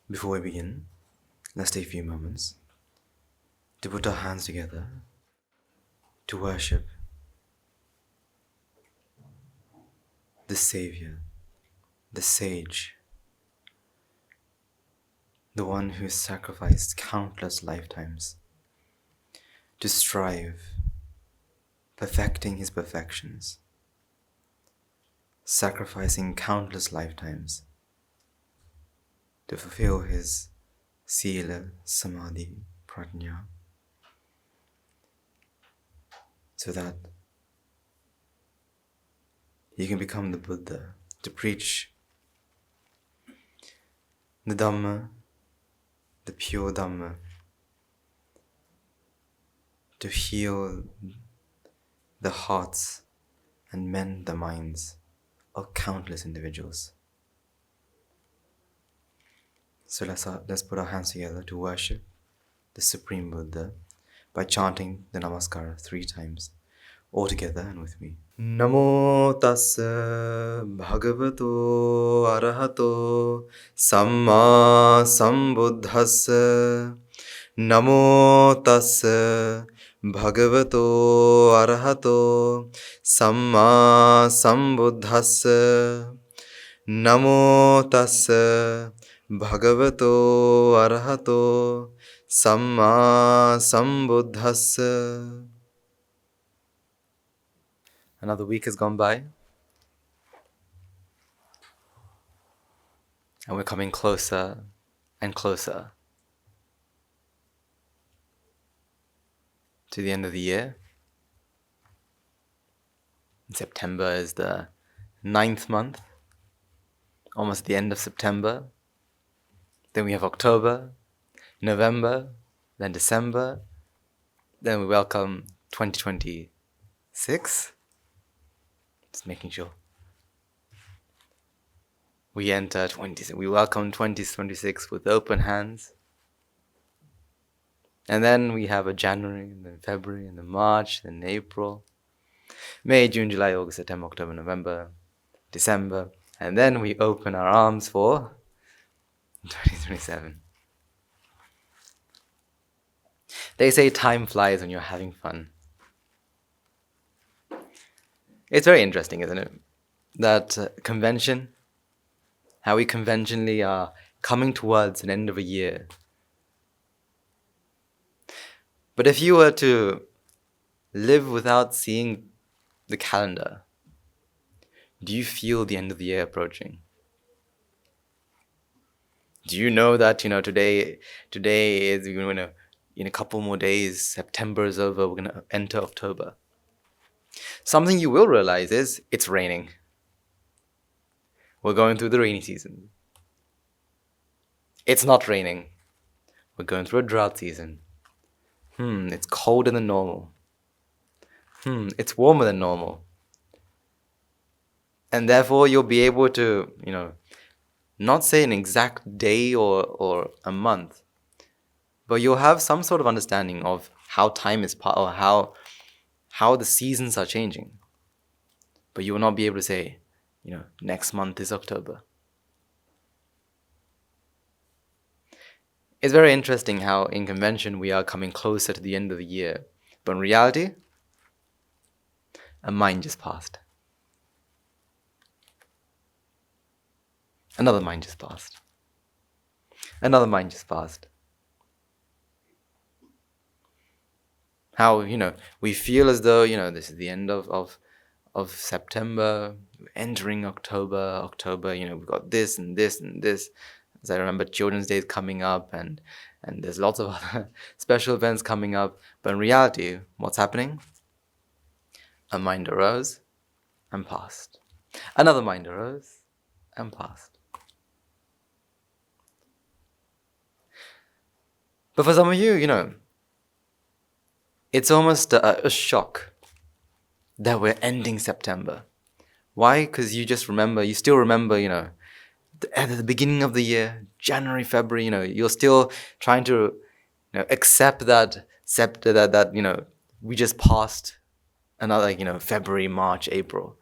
Before we begin, let's take a few moments to put our hands together to worship the Savior, the Sage, the one who has sacrificed countless lifetimes to strive, perfecting his perfections, sacrificing countless lifetimes to fulfill his Sila, Samadhi, Prajna, so that he can become the Buddha, to preach the Dhamma, the pure Dhamma, to heal the hearts and mend the minds of countless individuals. So let's put our hands together to worship the Supreme Buddha by chanting the Namaskara 3 times, all together and with me. Namo tassa bhagavato arahato samma sambuddhassa. Namo tassa bhagavato arahato samma sambuddhassa. Namo tassa bhagavato arahato samma sambuddhassa. Another week has gone by, and we're coming closer and closer to the end of the year. September is the 9th month, almost the end of September. Then we have October, November, then December. Then we welcome 2026. Just making sure. We enter we welcome 2026 with open hands. And then we have a January, and then February, and then March, then April, May, June, July, August, September, October, November, December. And then we open our arms for 2027. They say time flies when you're having fun. It's very interesting, isn't it? That convention, how we conventionally are coming towards an end of a year. But if you were to live without seeing the calendar, do you feel the end of the year approaching? Do you know that, today is, in a couple more days, September is over, we're going to enter October. Something you will realize is it's raining. We're going through the rainy season. It's not raining. We're going through a drought season. It's colder than normal. It's warmer than normal. And therefore you'll be able to, not say an exact day or a month, but you'll have some sort of understanding of how time is or how the seasons are changing. But you will not be able to say, next month is October. It's very interesting how in convention we are coming closer to the end of the year. But in reality, a mind just passed. Another mind just passed. Another mind just passed. How, we feel as though, this is the end of September, entering October, we've got this and this and this. As I remember, Children's Day is coming up and there's lots of other special events coming up. But in reality, what's happening? A mind arose and passed. Another mind arose and passed. But for some of you, it's almost a shock that we're ending September. Why? Because you still remember, at the beginning of the year, January, February, you're still trying to accept that we just passed another, February, March, April.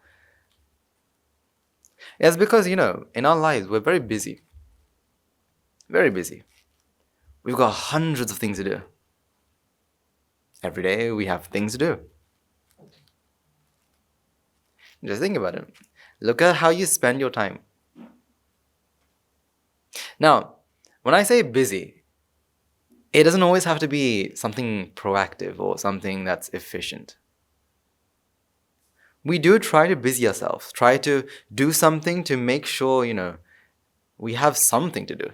It's because, in our lives, we're very busy. Very busy. We've got hundreds of things to do. Every day we have things to do. Just think about it. Look at how you spend your time. Now, when I say busy, it doesn't always have to be something proactive or something that's efficient. We do try to busy ourselves, try to do something to make sure, we have something to do.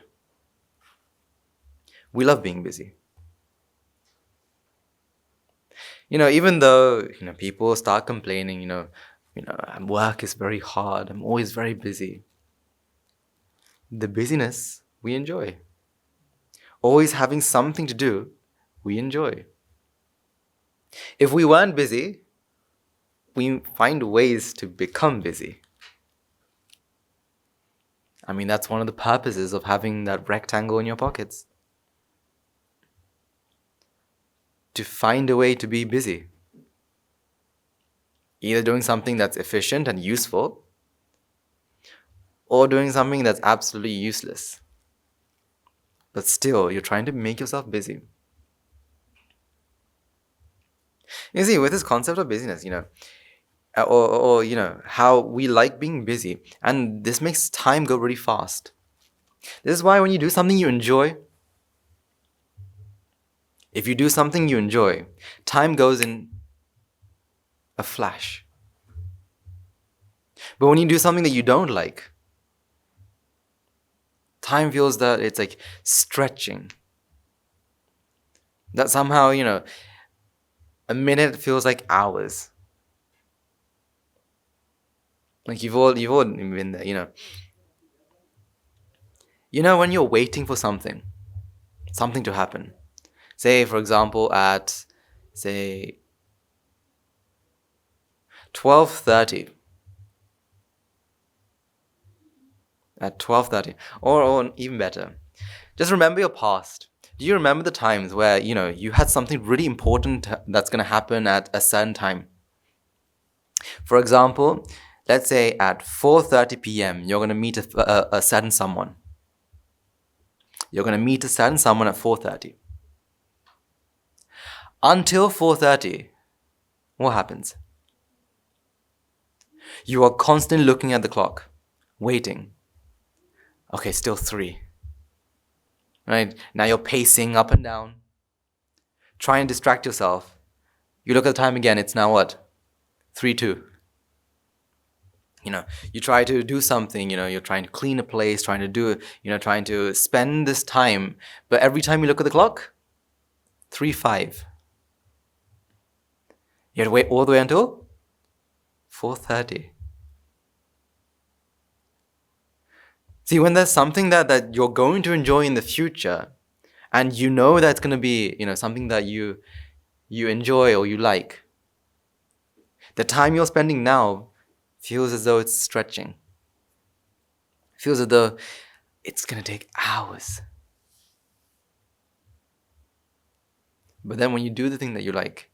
We love being busy. Even though, people start complaining, work is very hard, I'm always very busy. The busyness we enjoy. Always having something to do, we enjoy. If we weren't busy, we find ways to become busy. I mean, that's one of the purposes of having that rectangle in your pockets. To find a way to be busy. Either doing something that's efficient and useful, or doing something that's absolutely useless. But still, you're trying to make yourself busy. You see, with this concept of busyness, or how we like being busy, and this makes time go really fast. This is why when you do something you enjoy, if you do something you enjoy, time goes in a flash. But when you do something that you don't like, time feels that it's like stretching. That somehow, a minute feels like hours. Like you've all been there, when you're waiting for something to happen. Say, for example, at, say, 12:30. At 12:30. Or even better. Just remember your past. Do you remember the times where, you had something really important that's going to happen at a certain time? For example, let's say at 4:30 p.m., you're going to meet a certain someone. You're going to meet a certain someone at 4:30. Until 4:30, what happens? You are constantly looking at the clock, waiting. Okay, still 3. Right? Now you're pacing up and down, trying to distract yourself. You look at the time again, it's now what? 3:02. You try to do something, you're trying to clean a place, trying to spend this time. But every time you look at the clock, 3:05. You have to wait all the way until 4:30. See, when there's something that you're going to enjoy in the future, and that's going to be, something that you enjoy or you like, the time you're spending now feels as though it's stretching. Feels as though it's going to take hours. But then when you do the thing that you like,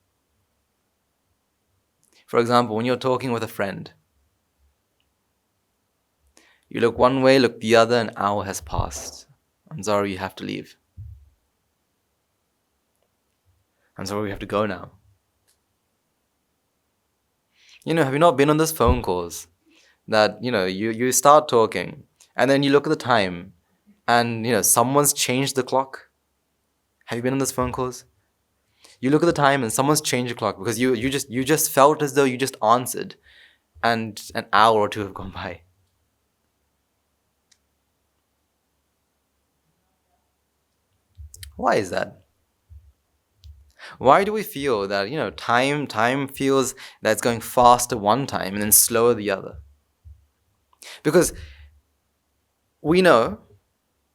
for example, when you're talking with a friend, you look one way, look the other, an hour has passed. I'm sorry, you have to leave. I'm sorry, we have to go now. Have you not been on those phone calls that, you start talking and then you look at the time and, someone's changed the clock? Have you been on those phone calls? You look at the time and someone's changed the clock because you just felt as though you just answered and an hour or two have gone by. Why is that? Why do we feel that, time feels that it's going faster one time and then slower the other? Because in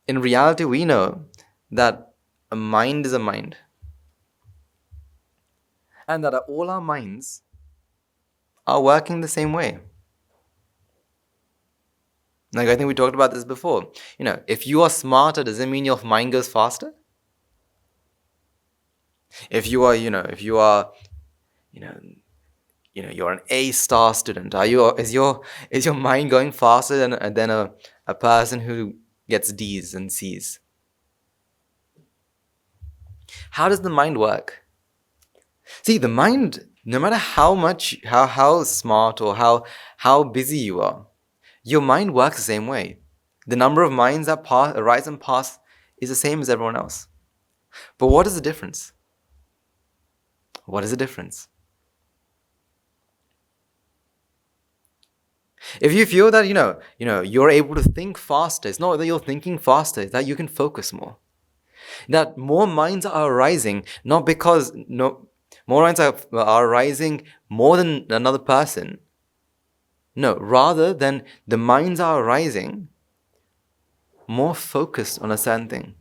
reality, we know that a mind is a mind. And that all our minds are working the same way. Like, I think we talked about this before. If you are smarter, does it mean your mind goes faster? If you are, you're an A-star student, is your mind going faster than a person who gets D's and C's? How does the mind work? See, the mind, no matter how smart or how busy you are, your mind works the same way. The number of minds that arise and pass is the same as everyone else. But what is the difference? What is the difference? If you feel that you're able to think faster, it's not that you're thinking faster, it's that you can focus more. That more minds are arising, not because more minds are arising more than another person. No, rather than the minds are arising more focused on a certain thing.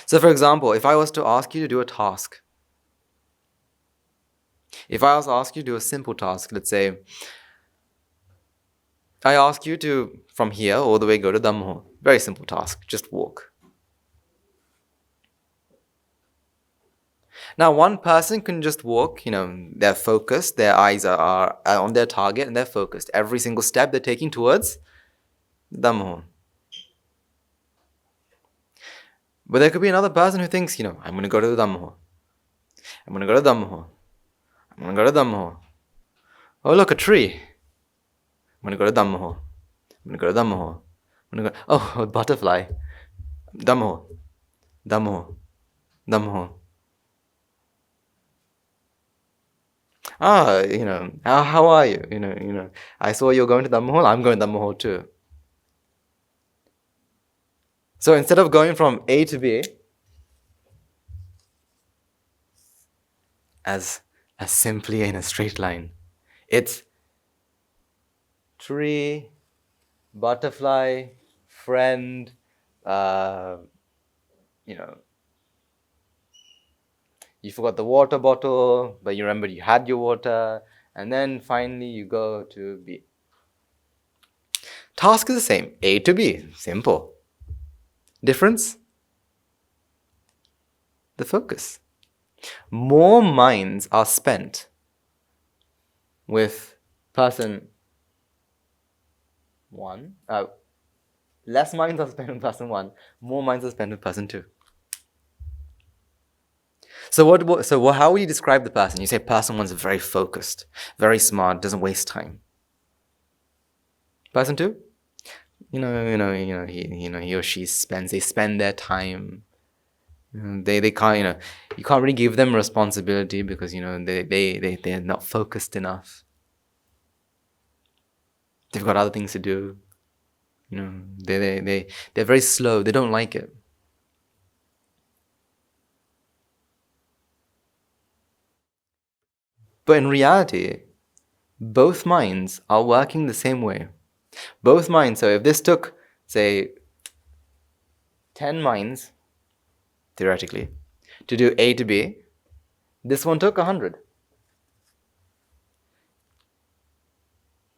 So for example, if I was to ask you to do a task, if I was to ask you to do a simple task, let's say, I ask you to, from here all the way go to Dhamma. Very simple task, just walk. Now one person can just walk, they're focused, their eyes are on their target and they're focused. Every single step they're taking towards Dhamma. But there could be another person who thinks, I'm going to go to the Dhamma. I'm going to go to Dhamma. I'm going to go to Dhamma. Oh, look, a tree. I'm going to go to Dhamma. I'm going to go to Dhamma. I'm going to go, oh, a butterfly. Dhamma. Dhamma. Dhamma. How are you? I saw you're going to Dhamma. I'm going to Dhamma too. So instead of going from A to B, as simply in a straight line, it's tree, butterfly, friend, you forgot the water bottle, but you remembered you had your water, and then finally you go to B. Task is the same, A to B, simple. Difference? The focus. More minds are spent with person 1. Less minds are spent with person 1. More minds are spent with person 2. So how would you describe the person? You say person 1 is very focused, very smart, doesn't waste time. Person 2? He or she spend their time. They can't, you can't really give them responsibility because, they're not focused enough. They've got other things to do. They're very slow. They don't like it. But in reality, both minds are working the same way. Both minds, so if this took, say, 10 minds, theoretically, to do A to B, this one took 100.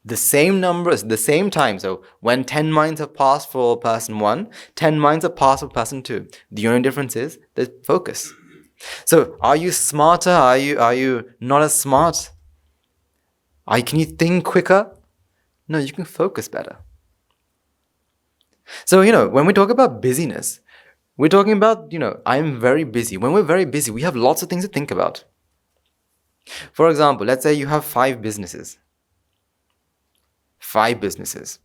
The same numbers, the same time. So when 10 minds have passed for person 1, 10 minds have passed for person 2. The only difference is the focus. So are you smarter? Are you not as smart? Can you think quicker? No, you can focus better. So, when we talk about busyness, we're talking about, I'm very busy. When we're very busy, we have lots of things to think about. For example, let's say you have 5 businesses. 5 businesses.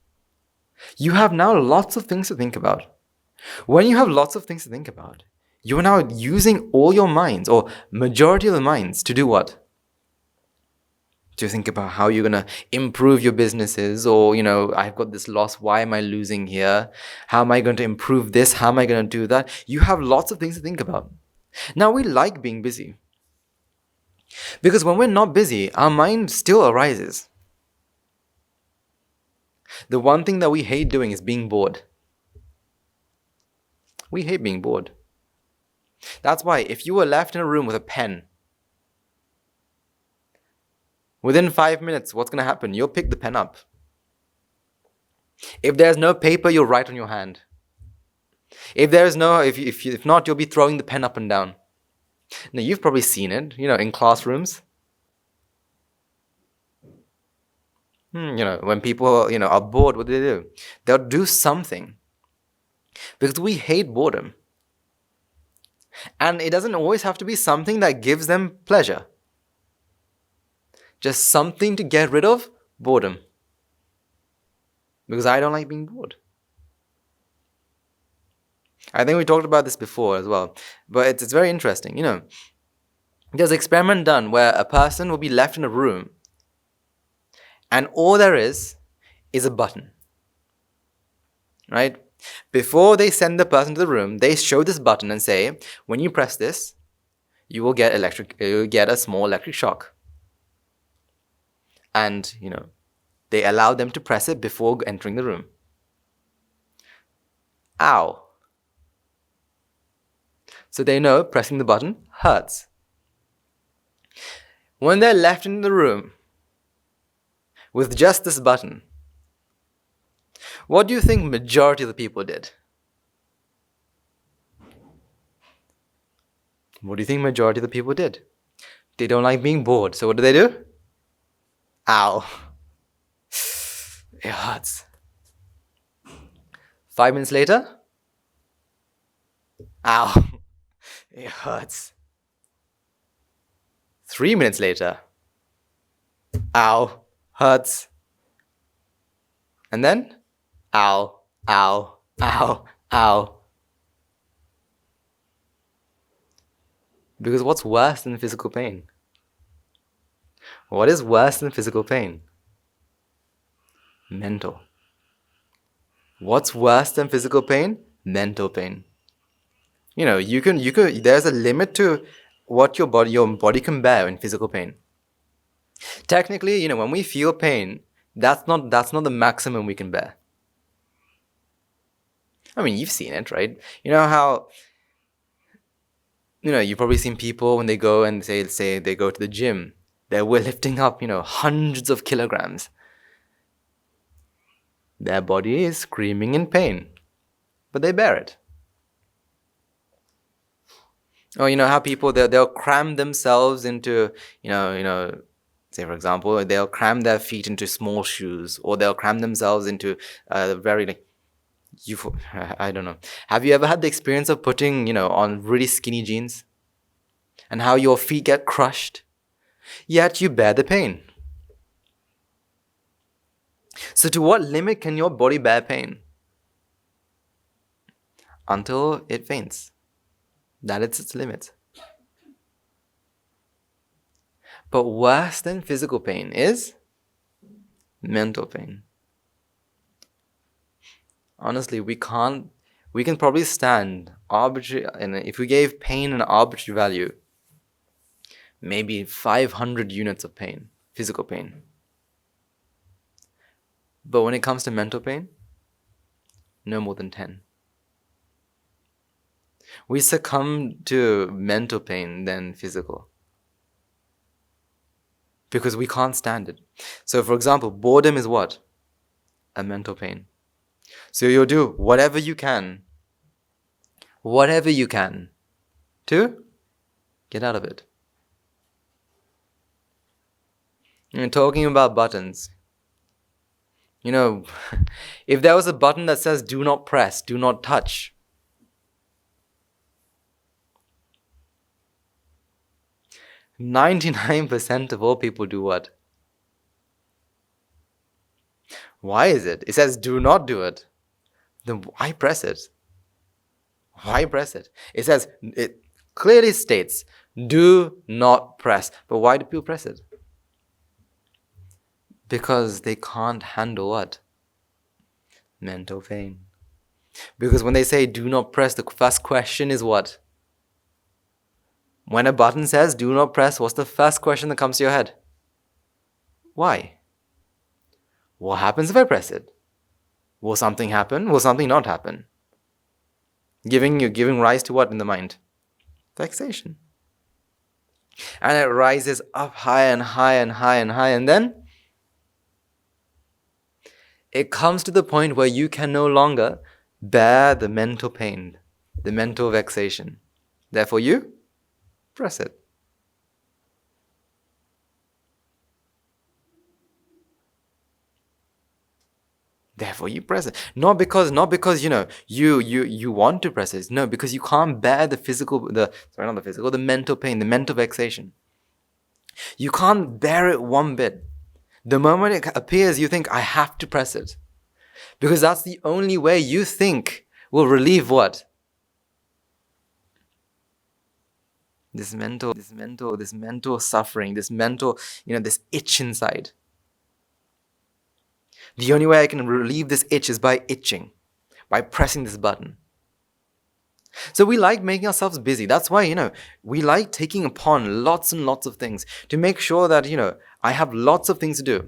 You have now lots of things to think about. When you have lots of things to think about, you're now using all your minds, or majority of the minds, to do what? To think about how you're going to improve your businesses, or, I've got this loss, why am I losing here? How am I going to improve this? How am I going to do that? You have lots of things to think about. Now, we like being busy. Because when we're not busy, our mind still arises. The one thing that we hate doing is being bored. We hate being bored. That's why if you were left in a room with a pen, within 5 minutes, what's going to happen? You'll pick the pen up. If there's no paper, you'll write on your hand. If not, you'll be throwing the pen up and down. Now, you've probably seen it, in classrooms. When people, are bored, what do? They'll do something. Because we hate boredom. And it doesn't always have to be something that gives them pleasure. Just something to get rid of boredom. Because I don't like being bored. I think we talked about this before as well. But it's very interesting. There's an experiment done where a person will be left in a room and all there is a button. Right? Before they send the person to the room, they show this button and say, when you press this, you will get a small electric shock. And, they allow them to press it before entering the room. Ow. So they know pressing the button hurts. When they're left in the room with just this button, what do you think majority of the people did? What do you think majority of the people did? They don't like being bored. So what do? Ow. It hurts. 5 minutes later, ow. It hurts. 3 minutes later, ow, hurts. And then, ow, ow, ow, ow. Because what's worse than physical pain? What is worse than physical pain? Mental. What's worse than physical pain? Mental pain. You can. There's a limit to what your body can bear in physical pain. Technically, when we feel pain, that's not the maximum we can bear. I mean, you've seen it, right? You know how, you've probably seen people when they go and say they go to the gym, they're lifting up, hundreds of kilograms. Their body is screaming in pain, but they bear it. Or how people, they'll cram themselves into, say for example, they'll cram their feet into small shoes, or they'll cram themselves into I don't know. Have you ever had the experience of putting, on really skinny jeans? And how your feet get crushed? Yet you bear the pain. So to what limit can your body bear pain? Until it faints. That is its limit. But worse than physical pain is mental pain. Honestly, we can probably stand arbitrary, and if we gave pain an arbitrary value, maybe 500 units of pain, physical pain. But when it comes to mental pain, no more than 10. We succumb to mental pain than physical. Because we can't stand it. So for example, boredom is what? A mental pain. So you'll do whatever you can to get out of it. And talking about buttons, if there was a button that says do not press, do not touch, 99% of all people do what? Why is it? It says do not do it. Then why press it? Why press it? It clearly states do not press. But why do people press it? Because they can't handle what? Mental pain. Because when they say do not press, the first question is what? When a button says do not press, what's the first question that comes to your head? Why? What happens if I press it? Will something happen? Will something not happen? Giving rise to what in the mind? Vexation. And it rises up high and high and high and high, and then it comes to the point where you can no longer bear the mental pain, the mental vexation. Therefore you press it. Therefore you press it. Not because you want to press it. No, because you can't bear the mental pain, the mental vexation. You can't bear it one bit. The moment it appears, you think, I have to press it. Because that's the only way you think will relieve what? This mental suffering, this mental, this itch inside. The only way I can relieve this itch is by itching, by pressing this button. So we like making ourselves busy. That's why, we like taking upon lots and lots of things to make sure that, I have lots of things to do.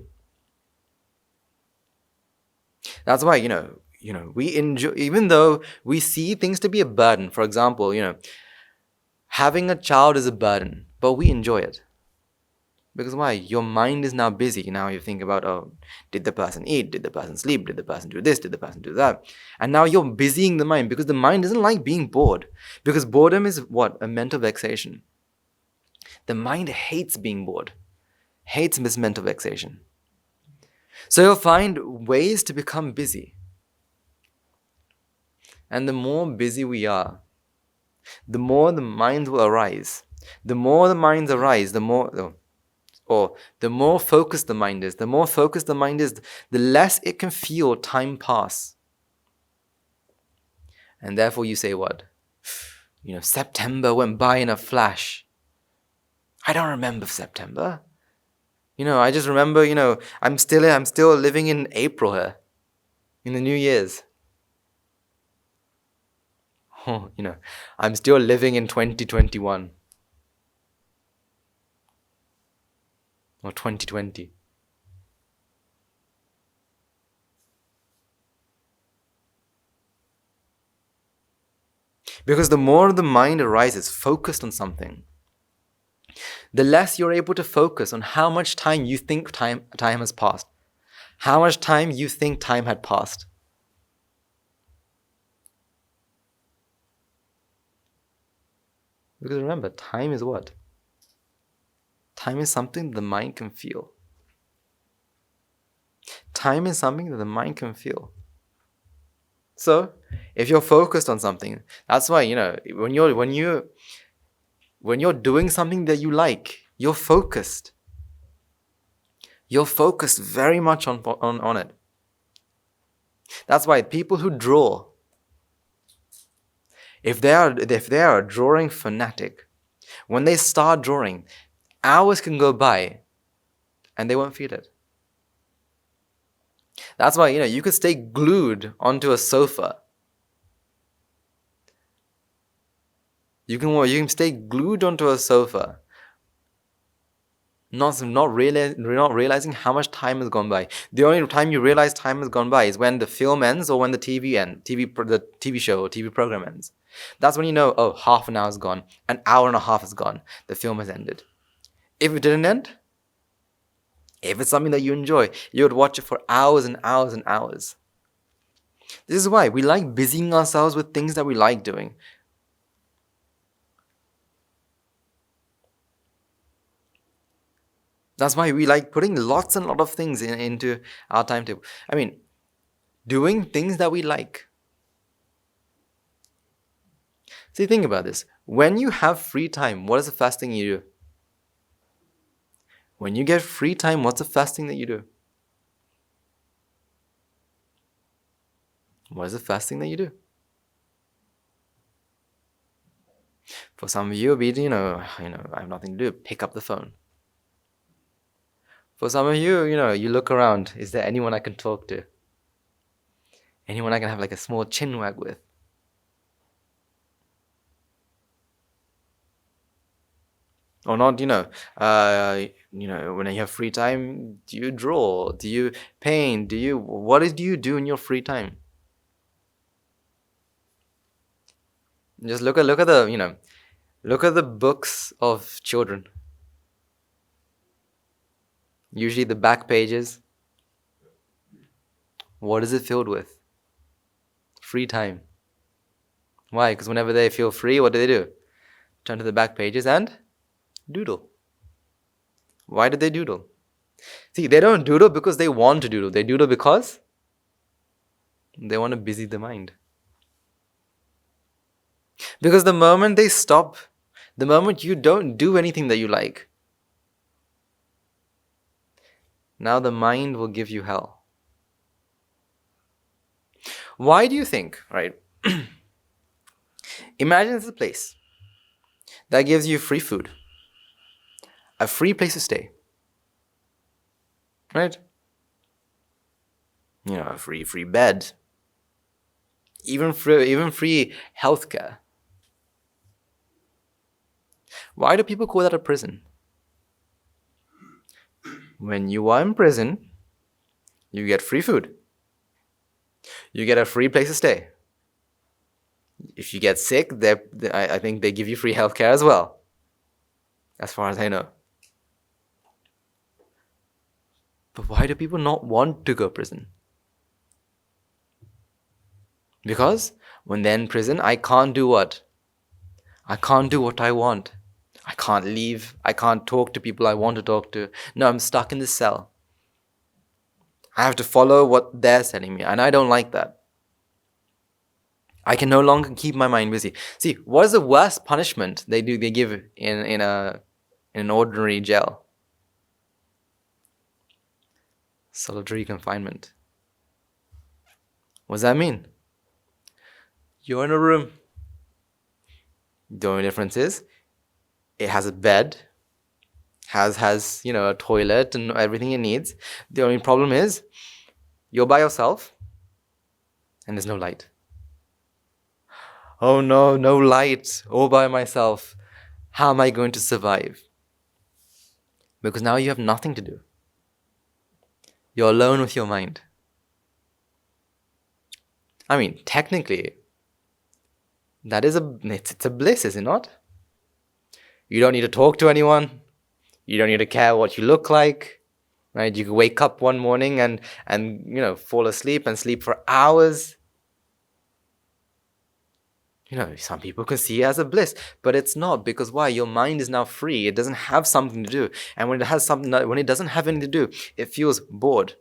That's why, we enjoy, even though we see things to be a burden. For example, having a child is a burden, but we enjoy it. Because why? Your mind is now busy. Now you think about, did the person eat? Did the person sleep? Did the person do this? Did the person do that? And now you're busying the mind because the mind doesn't like being bored. Because boredom is what? A mental vexation. The mind hates being bored. Hates this mental vexation. So you'll find ways to become busy. And the more busy we are, the more the mind will arise. The more the minds arise, the more focused the mind is. The more focused the mind is, the less it can feel time pass. And therefore you say what? September went by in a flash. I don't remember September. I just remember, I'm still living in April here, in the New Year's. I'm still living in 2021 or 2020. Because the more the mind arises focused on something, the less you're able to focus on how much time you think time has passed. How much time you think time had passed. Because remember, time is what? Time is something the mind can feel. Time is something that the mind can feel. So, if you're focused on something, that's why, when you're doing something that you like, you're focused. You're focused very much on it. That's why people who draw, if they are a drawing fanatic, when they start drawing, hours can go by and they won't feel it. That's why, you could stay glued onto a sofa. You can stay glued onto a sofa, not realizing how much time has gone by. The only time you realize time has gone by is when the film ends or when the TV show or TV program ends. That's when you know, half an hour is gone, an hour and a half is gone, the film has ended. If it didn't end, if it's something that you enjoy, you would watch it for hours and hours and hours. This is why we like busying ourselves with things that we like doing. That's why we like putting lots and lot of things into our timetable. Doing things that we like. See, think about this. When you have free time, what is the first thing you do? When you get free time, what's the first thing that you do? What is the first thing that you do? For some of you, it'll be, I have nothing to do. Pick up the phone. For some of you, you look around. Is there anyone I can talk to? Anyone I can have like a small chin wag with? Or not, when you have free time, do you draw? Do you paint? What do you do in your free time? Just look at the books of children. Usually the back pages. What is it filled with? Free time. Why? Because whenever they feel free, what do? Turn to the back pages and doodle. Why do they doodle? See, they don't doodle because they want to doodle. They doodle because They want to busy the mind. Because the moment they stop, the moment you don't do anything that you like, now the mind will give you hell. Why do you think, right? Imagine it's a place that gives you free food, a free place to stay, right? A free bed, even free healthcare. Why do people call that a prison? When you are in prison, you get free food. You get a free place to stay. If you get sick, I think they give you free healthcare as well, as far as I know. But why do people not want to go to prison? Because when they're in prison, I can't do what? I can't do what I want. I can't leave. I can't talk to people I want to talk to. No, I'm stuck in this cell. I have to follow what they're telling me, and I don't like that. I can no longer keep my mind busy. See, what is the worst punishment they give in an ordinary jail? Solitary confinement. What does that mean? You're in a room. The only difference is it has a bed, has a toilet and everything it needs. The only problem is you're by yourself and there's no light. Oh no, no light, all by myself. How am I going to survive? Because now you have nothing to do. You're alone with your mind. I mean, technically, it's a bliss, is it not? You don't need to talk to anyone. You don't need to care what you look like, right? You can wake up one morning and fall asleep and sleep for hours. Some people can see it as a bliss, but it's not, because why? Your mind is now free. It doesn't have something to do. And when it doesn't have anything to do, it feels bored.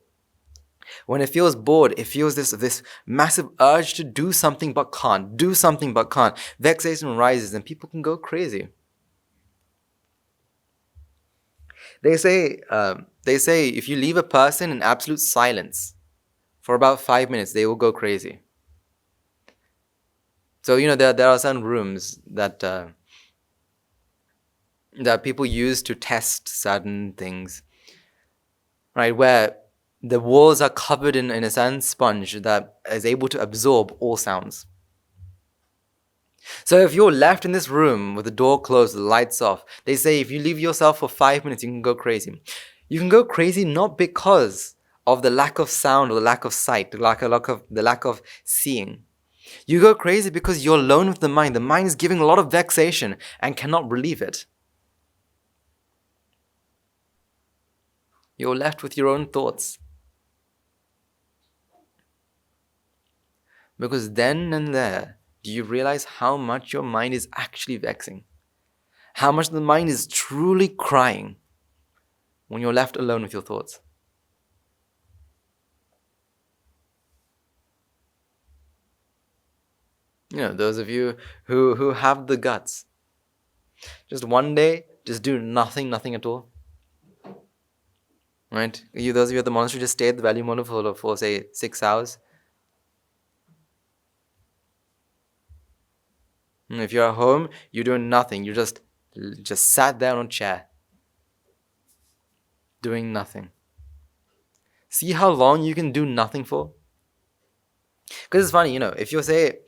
When it feels bored, it feels this massive urge to do something but can't. Do something but can't. Vexation rises and people can go crazy. They say if you leave a person in absolute silence for about 5 minutes, they will go crazy. So, there are some rooms that people use to test certain things, right? Where the walls are covered in a certain sponge that is able to absorb all sounds. So if you're left in this room with the door closed, the lights off, they say if you leave yourself for 5 minutes, you can go crazy. You can go crazy not because of the lack of sound or the lack of sight, the lack of seeing. You go crazy because you're alone with the mind. The mind is giving a lot of vexation and cannot relieve it. You're left with your own thoughts. Because then and there, do you realize how much your mind is actually vexing? How much the mind is truly crying when you're left alone with your thoughts? Those of you who have the guts, just one day, just do nothing at all. Right? Those of you at the monastery, just stay at the Valley Monastery for say 6 hours. And if you're at home, you're doing nothing. You just sat there on a chair, doing nothing. See how long you can do nothing for? Because it's funny, if you say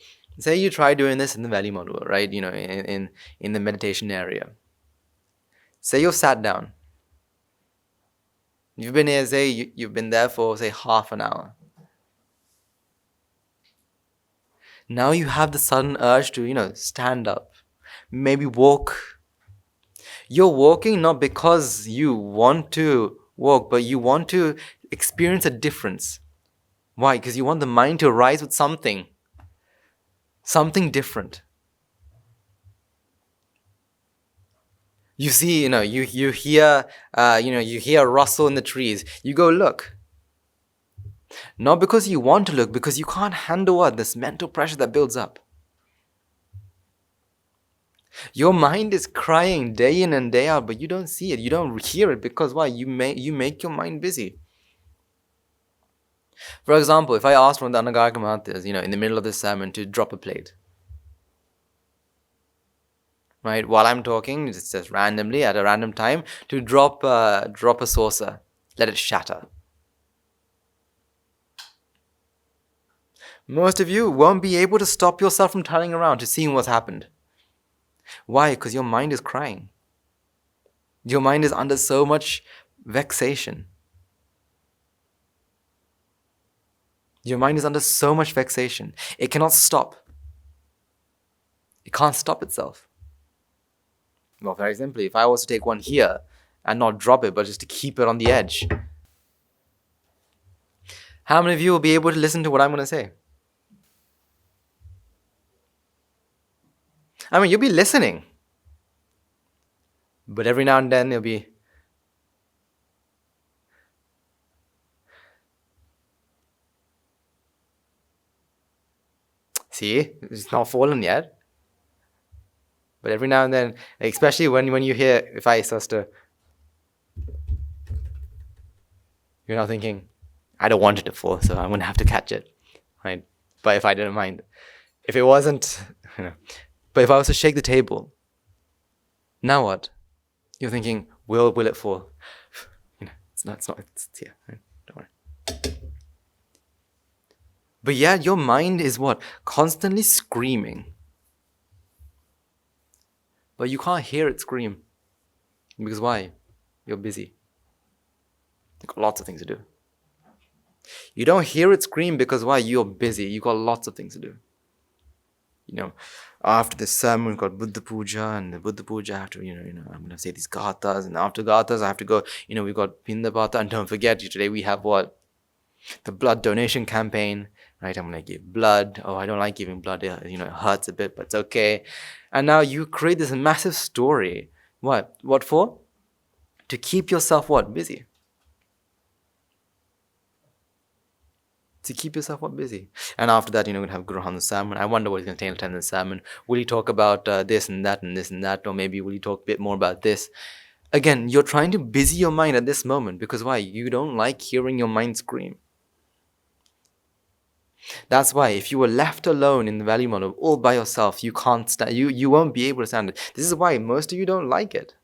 you try doing this in the Valley Monastery, right? In the meditation area. Say you've sat down. You've been here, say you've been there for, say, half an hour. Now you have the sudden urge to, stand up, maybe walk. You're walking not because you want to walk, but you want to experience a difference. Why? Because you want the mind to arise with something different. You see, you hear a rustle in the trees. You go look. Not because you want to look, because you can't handle what? This mental pressure that builds up. Your mind is crying day in and day out, but you don't see it. You don't hear it because why? You make your mind busy. For example, if I asked one of the Anagarika Mahathas, in the middle of the sermon to drop a plate, right? While I'm talking, just randomly at a random time to drop a saucer, let it shatter. Most of you won't be able to stop yourself from turning around to seeing what's happened. Why? Because your mind is crying. Your mind is under so much vexation. Your mind is under so much vexation. It cannot stop. It can't stop itself. Well, very simply, if I was to take one here and not drop it, but just to keep it on the edge, how many of you will be able to listen to what I'm going to say? I mean, you'll be listening. But every now and then it'll be, see, it's not fallen yet. But every now and then, especially when you hear, if I start to, you're now thinking, I don't want it to fall, so I'm going to have to catch it. Right? But if I didn't mind, if it wasn't, but if I was to shake the table, now what? You're thinking, will it fall? It's here. Right? Don't worry. But yeah, your mind is what? Constantly screaming. But you can't hear it scream. Because why? You're busy. You've got lots of things to do. You don't hear it scream because why? You're busy. You've got lots of things to do. After the sermon, we've got Buddha Puja, and the Buddha Puja, I have to, I'm going to say these gathas, and after gathas, I have to go, we've got Pindapata, and don't forget, today we have what? The blood donation campaign, right? I'm going to give blood. Oh, I don't like giving blood. It hurts a bit, but it's okay. And now you create this massive story. What? What for? To keep yourself what? Busy. To keep yourself what? Busy. And after that, we're going to have Guru Han's sermon. I wonder what he's going to tell in the sermon. Will he talk about this and that and this and that? Or maybe will he talk a bit more about this? Again, you're trying to busy your mind at this moment. Because why? You don't like hearing your mind scream. That's why if you were left alone in the value model all by yourself, you can't stand. You won't be able to stand it. This is why most of you don't like it.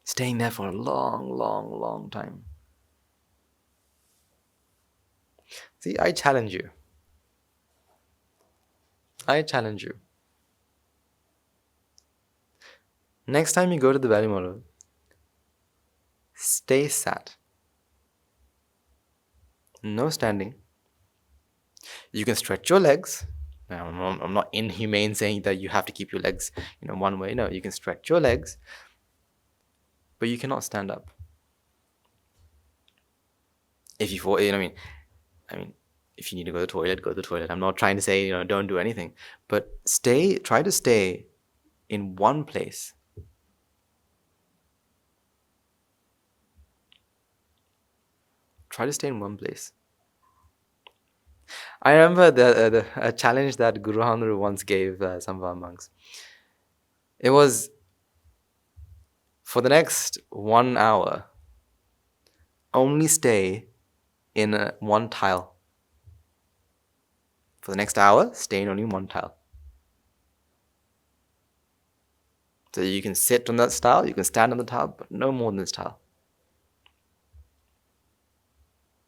Staying there for a long, long, long time. See, I challenge you. Next time you go to the value model, stay sat. No standing. You can stretch your legs. Now, I'm not inhumane saying that you have to keep your legs, one way. No, you can stretch your legs, but you cannot stand up. If you fall, I mean, if you need to go to the toilet, go to the toilet. I'm not trying to say, don't do anything, but try to stay in one place. Try to stay in one place. I remember a challenge that Guru Handru once gave some of our monks. It was, for the next 1 hour, only stay in one tile. For the next hour, stay in only one tile. So you can sit on that tile, you can stand on the tile, but no more than this tile.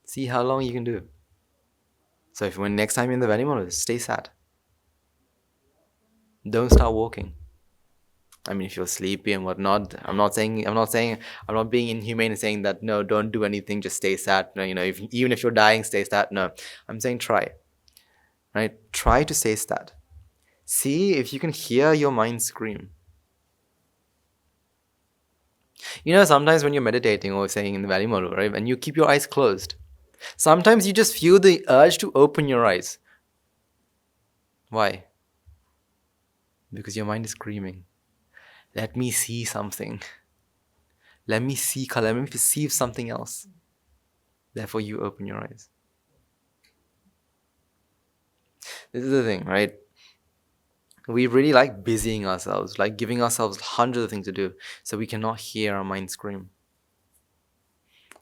See how long you can do. So when next time you're in the value model, stay sat. Don't start walking. If you're sleepy and whatnot, I'm not being inhumane and saying that no, don't do anything, just stay sat. No, even if you're dying, stay sat. No, I'm saying try. Right? Try to stay sat. See if you can hear your mind scream. Sometimes when you're meditating or saying in the value model, right, and you keep your eyes closed, sometimes you just feel the urge to open your eyes. Why? Because your mind is screaming. Let me see something. Let me see color. Let me perceive something else. Therefore, you open your eyes. This is the thing, right? We really like busying ourselves, like giving ourselves hundreds of things to do, so we cannot hear our mind scream.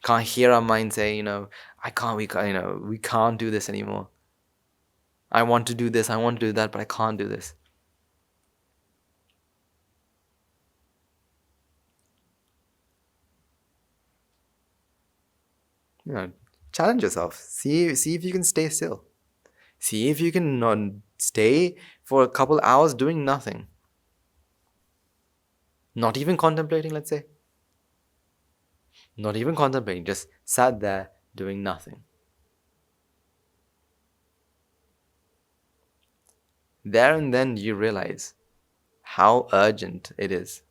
Can't hear our mind say, we can't do this anymore. I want to do this, I want to do that, but I can't do this. Challenge yourself. See if you can stay still. See if you can not stay for a couple hours doing nothing. Not even contemplating, let's say. Not even contemplating, just sat there doing nothing. There and then you realize how urgent it is.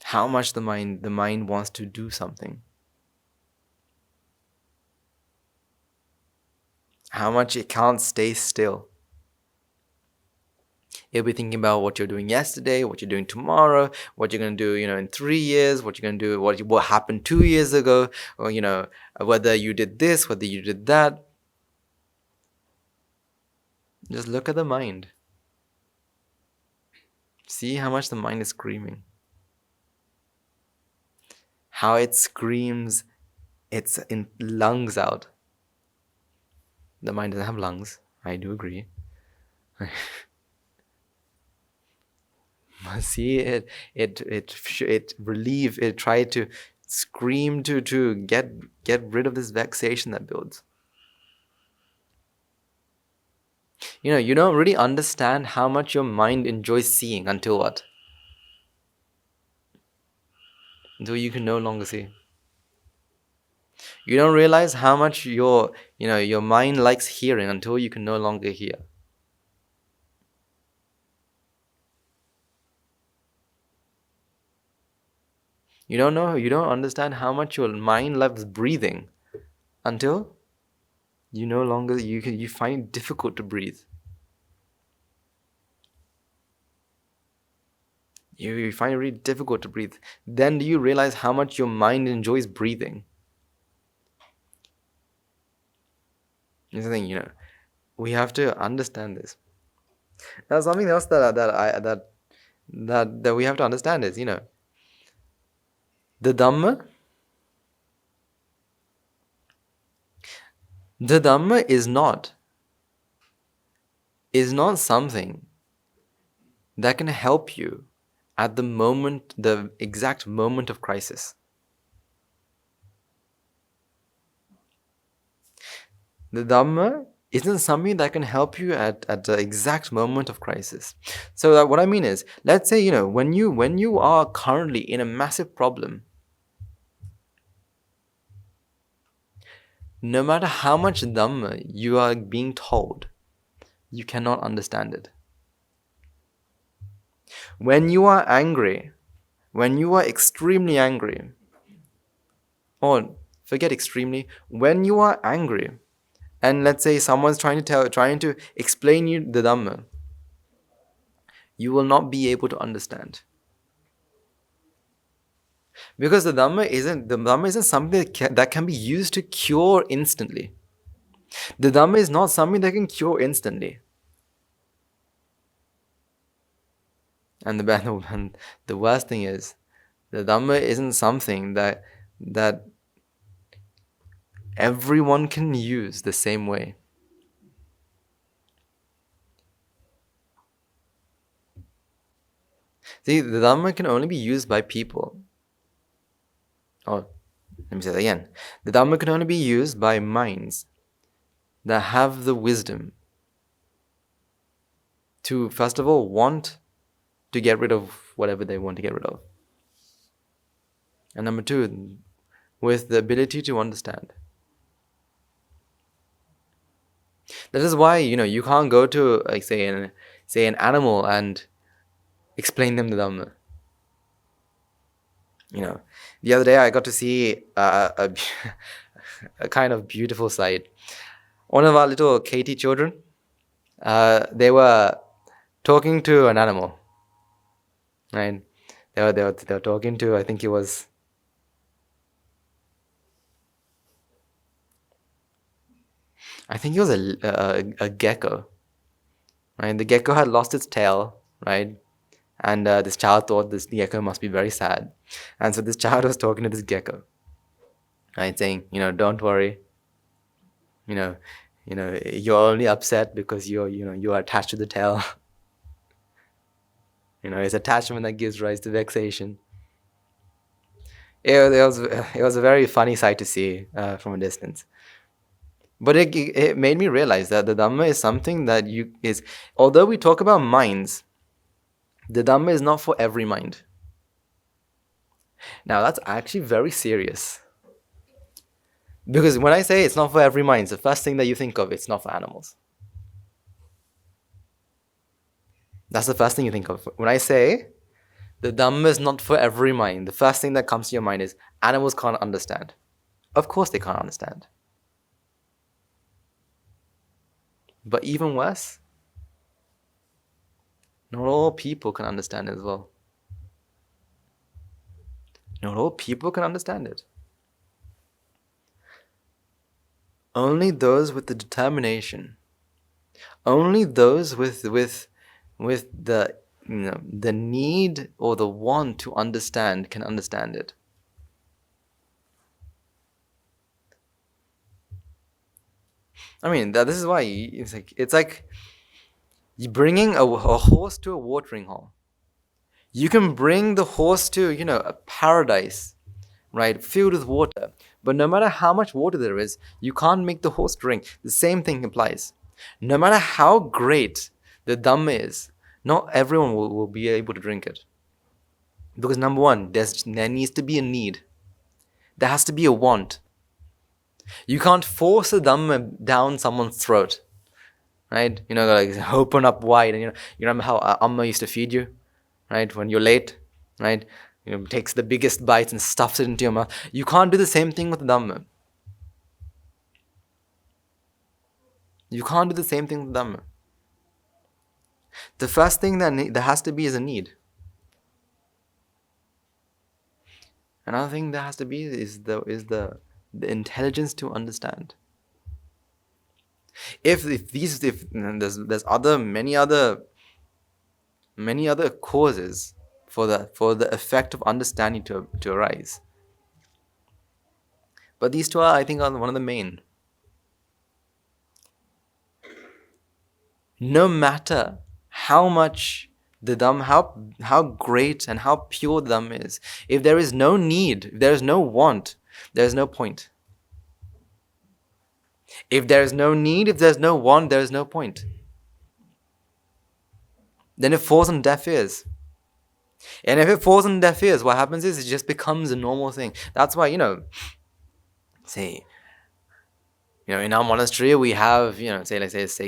How much the mind wants to do something. How much it can't stay still. You'll be thinking about what you're doing yesterday, what you're doing tomorrow, what you're going to do, in 3 years, what you're going to do, what happened 2 years ago, or, whether you did this, whether you did that. Just look at the mind. See how much the mind is screaming. How it screams its lungs out. The mind doesn't have lungs. I do agree. See, it tried to scream to get rid of this vexation that builds. You don't really understand how much your mind enjoys seeing until what? Until you can no longer see. You don't realize how much your mind likes hearing until you can no longer hear. You don't understand how much your mind loves breathing until you no longer, you find it difficult to breathe. You find it really difficult to breathe. Then do you realize how much your mind enjoys breathing? It's the thing, we have to understand this. Now, something else that we have to understand is, the Dhamma. The Dhamma is not something that can help you at the exact moment of crisis. The Dhamma isn't something that can help you at the exact moment of crisis. So what I mean is, let's say, when you are currently in a massive problem, no matter how much Dhamma you are being told, you cannot understand it. When you are angry, when you are extremely angry, or forget extremely, when you are angry, and let's say someone's trying to explain you the Dhamma, you will not be able to understand. Because the Dhamma isn't something that can be used to cure instantly. The Dhamma is not something that can cure instantly. And the worst thing is, the Dhamma isn't something that everyone can use the same way. See, the Dhamma can only be used by people. Let me say that again. The Dhamma can only be used by minds that have the wisdom to, first of all, want to get rid of whatever they want to get rid of. And number two, with the ability to understand. That is why, you can't go to, like, say an animal and explain them the Dhamma. The other day I got to see a kind of beautiful sight. One of our little Katie children, they were talking to an animal. right? They were talking to, I think it was, a gecko, right? The gecko had lost its tail, right? And this child thought this gecko must be very sad, and so this child was talking to this gecko, right, saying, don't worry, you know, you're only upset because you're attached to the tail. It's attachment that gives rise to vexation. It was a very funny sight to see from a distance. But it made me realize that the Dhamma is something that although we talk about minds, the Dhamma is not for every mind. Now that's actually very serious. Because when I say it's not for every mind, it's the first thing that you think of, it's not for animals. That's the first thing you think of. When I say the Dhamma is not for every mind, the first thing that comes to your mind is animals can't understand. Of course they can't understand. But even worse, not all people can understand it as well. Not all people can understand it. Only those with the determination, only those with the the need or the want to understand can understand it. I mean, this is why it's like you bringing a horse to a watering hole. You can bring the horse to a paradise, right, filled with water. But no matter how much water there is, you can't make the horse drink. The same thing applies. No matter how great the Dhamma is, not everyone will be able to drink it. Because number one, there needs to be a need. There has to be a want. You can't force a Dhamma down someone's throat, right? Like open up wide. And you remember how Amma used to feed you, right? When you're late, right? Takes the biggest bites and stuffs it into your mouth. You can't do the same thing with Dhamma. You can't do the same thing with Dhamma. The first thing that there has to be is a need. Another thing that has to be is the intelligence to understand. If there's many other causes for the effect of understanding to arise, but these two I think are one of the main. No matter how much the Dhamma, how great and how pure the Dhamma is, if there is no need, if there is no want, there is no point. If there is no need, if there is no want, there is no point. Then it falls on deaf ears. And if it falls on deaf ears, what happens is it just becomes a normal thing. That's why, say, in our monastery we have, say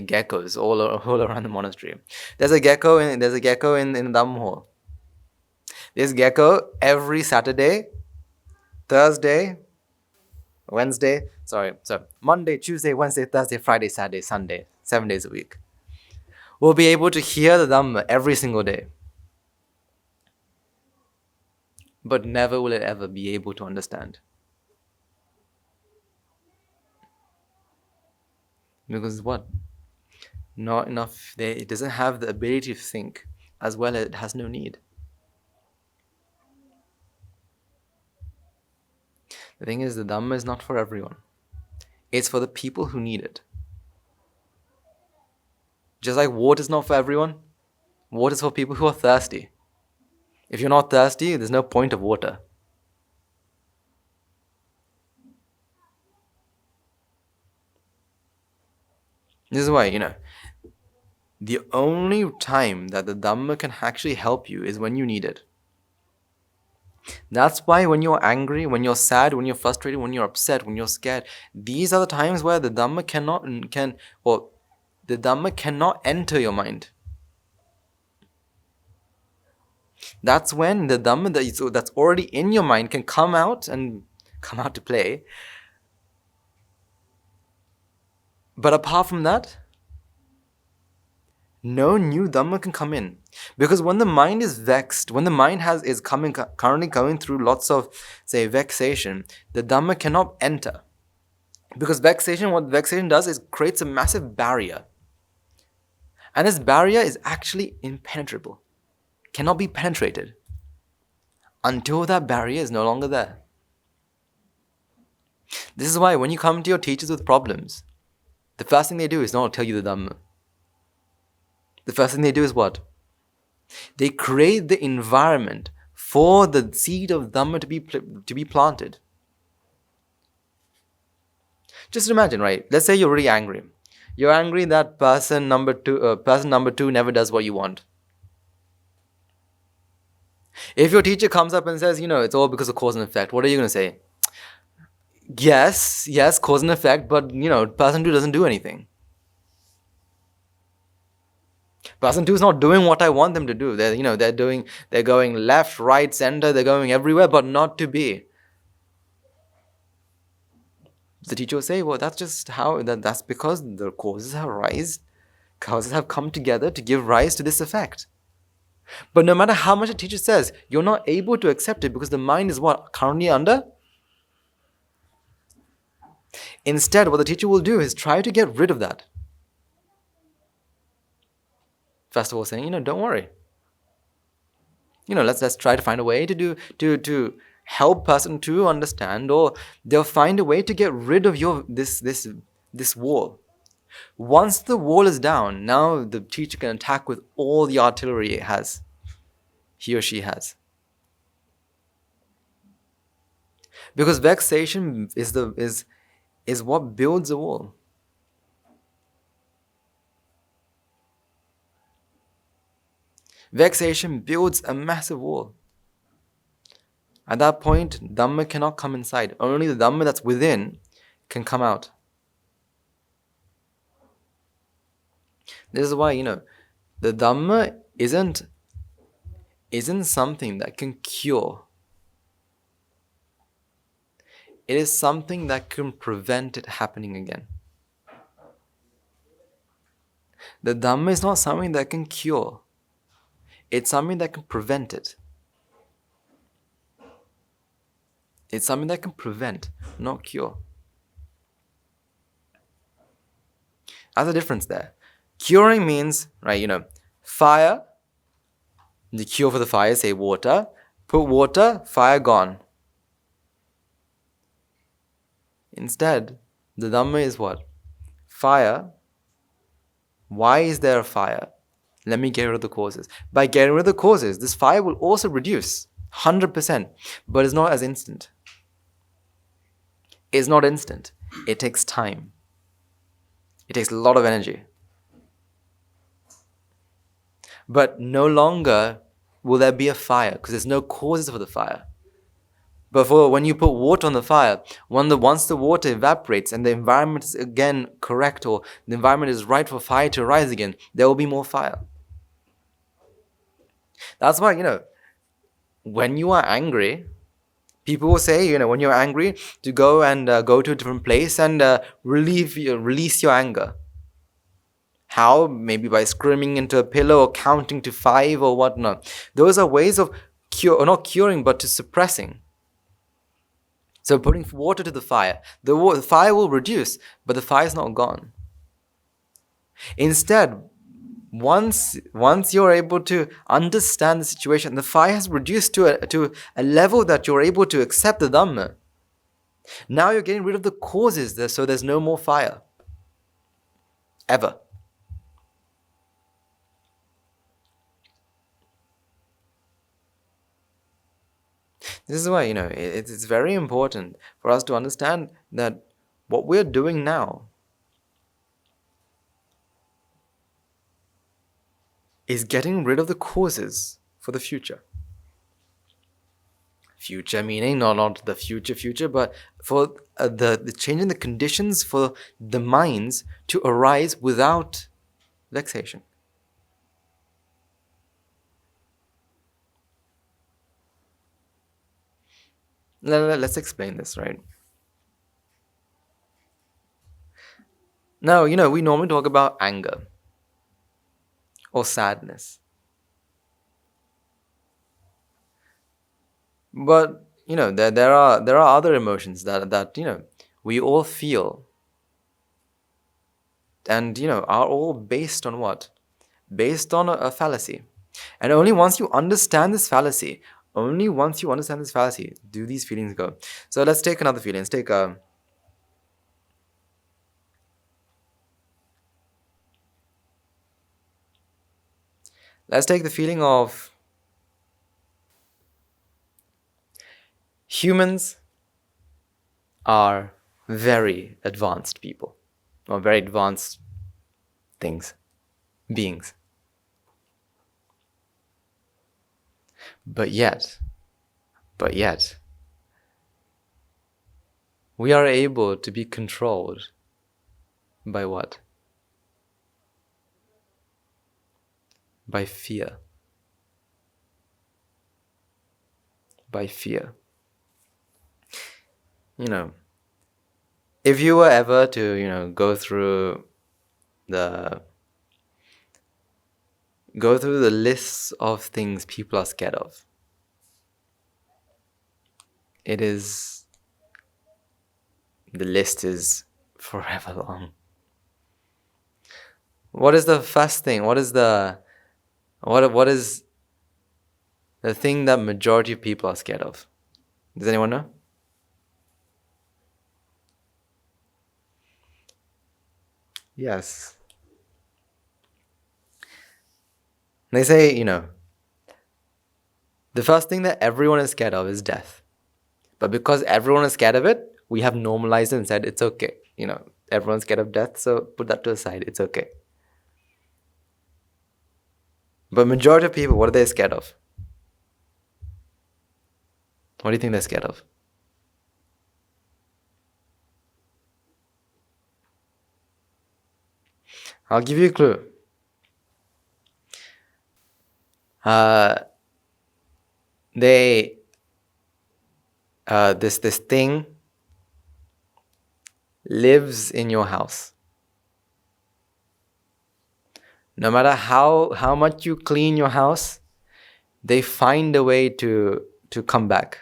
geckos all around the monastery. There's a gecko in the Dhamma hall. This gecko every Saturday, Thursday, Wednesday, Monday, Tuesday, Wednesday, Thursday, Friday, Saturday, Sunday, 7 days a week, will be able to hear the Dhamma every single day. But never will it ever be able to understand. Because what? Not enough. It doesn't have the ability to think, as well as it has no need. The thing is, the Dhamma is not for everyone. It's for the people who need it. Just like water is not for everyone, water is for people who are thirsty. If you're not thirsty, there's no point of water. This is why, the only time that the Dhamma can actually help you is when you need it. That's why when you're angry, when you're sad, when you're frustrated, when you're upset, when you're scared, these are the times where the Dhamma cannot enter your mind. That's when the Dhamma that's already in your mind can come out to play. But apart from that, no new Dhamma can come in. Because when the mind is vexed, when the mind is currently going through lots of, say, vexation, the Dhamma cannot enter. Because what vexation does is creates a massive barrier. And this barrier is actually impenetrable, cannot be penetrated until that barrier is no longer there. This is why when you come to your teachers with problems, the first thing they do is not tell you the Dhamma. The first thing they do is what? They create the environment for the seed of Dhamma to be planted. Just imagine, right? Let's say you're really angry. You're angry that person number two never does what you want. If your teacher comes up and says, it's all because of cause and effect, what are you going to say? Yes, cause and effect, but, person 2 doesn't do anything. Person 2 is not doing what I want them to do. They're going left, right, center, they're going everywhere, but not to be. The teacher will say, well, that's just that's because the causes have come together to give rise to this effect. But no matter how much the teacher says, you're not able to accept it because the mind is what? Currently under? Instead, what the teacher will do is try to get rid of that. First of all, saying, don't worry. Let's try to find a way to help person 2 understand, or they'll find a way to get rid of this wall. Once the wall is down, now the teacher can attack with all the artillery he or she has. Because vexation is what builds a wall. Vexation builds a massive wall. At that point, Dhamma cannot come inside. Only the Dhamma that's within can come out. This is why, the Dhamma isn't something that can cure. It is something that can prevent it happening again. The Dhamma is not something that can cure. It's something that can prevent it. It's something that can prevent, not cure. There's a difference there. Curing means, right, fire, the cure for the fire, say water. Put water, fire gone. Instead, the Dhamma is what? Fire. Why is there a fire? Let me get rid of the causes. By getting rid of the causes, this fire will also reduce 100%, but it's not as instant. It's not instant. It takes time. It takes a lot of energy. But no longer will there be a fire because there's no causes for the fire. But when you put water on the fire, once the water evaporates and the environment is again correct, or the environment is right for fire to rise again, there will be more fire. That's why, when you are angry, people will say, when you're angry, to go and go to a different place and release your anger. How? Maybe by screaming into a pillow or counting to 5 or whatnot. Those are ways of not curing, but to suppressing. So putting water to the fire. The fire will reduce, but the fire is not gone. Instead, once you're able to understand the situation, the fire has reduced to a level that you're able to accept the Dhamma. Now you're getting rid of the causes there, so there's no more fire. Ever. This is why, it's very important for us to understand that what we're doing now is getting rid of the causes for the future. Future meaning not the future, but for the changing the conditions for the minds to arise without vexation. Let's explain this, right? Now, we normally talk about anger or sadness. But there are other emotions that we all feel, and are all based on what? Based on a fallacy. And only once you understand this fallacy, do these feelings go. So let's take another feeling. Let's take the feeling of humans are very advanced people, or very advanced beings. But yet, we are able to be controlled by what? By fear. By fear. If you were ever to, go through the lists of things people are scared of, the list is forever long. What is the first thing? What is the thing that majority of people are scared of? Does anyone know? Yes. They say, the first thing that everyone is scared of is death. But because everyone is scared of it, we have normalized it and said it's okay. Everyone's scared of death, so put that to the side. It's okay. But majority of people, what are they scared of? What do you think they're scared of? I'll give you a clue. This thing lives in your house. No matter how much you clean your house, they find a way to come back.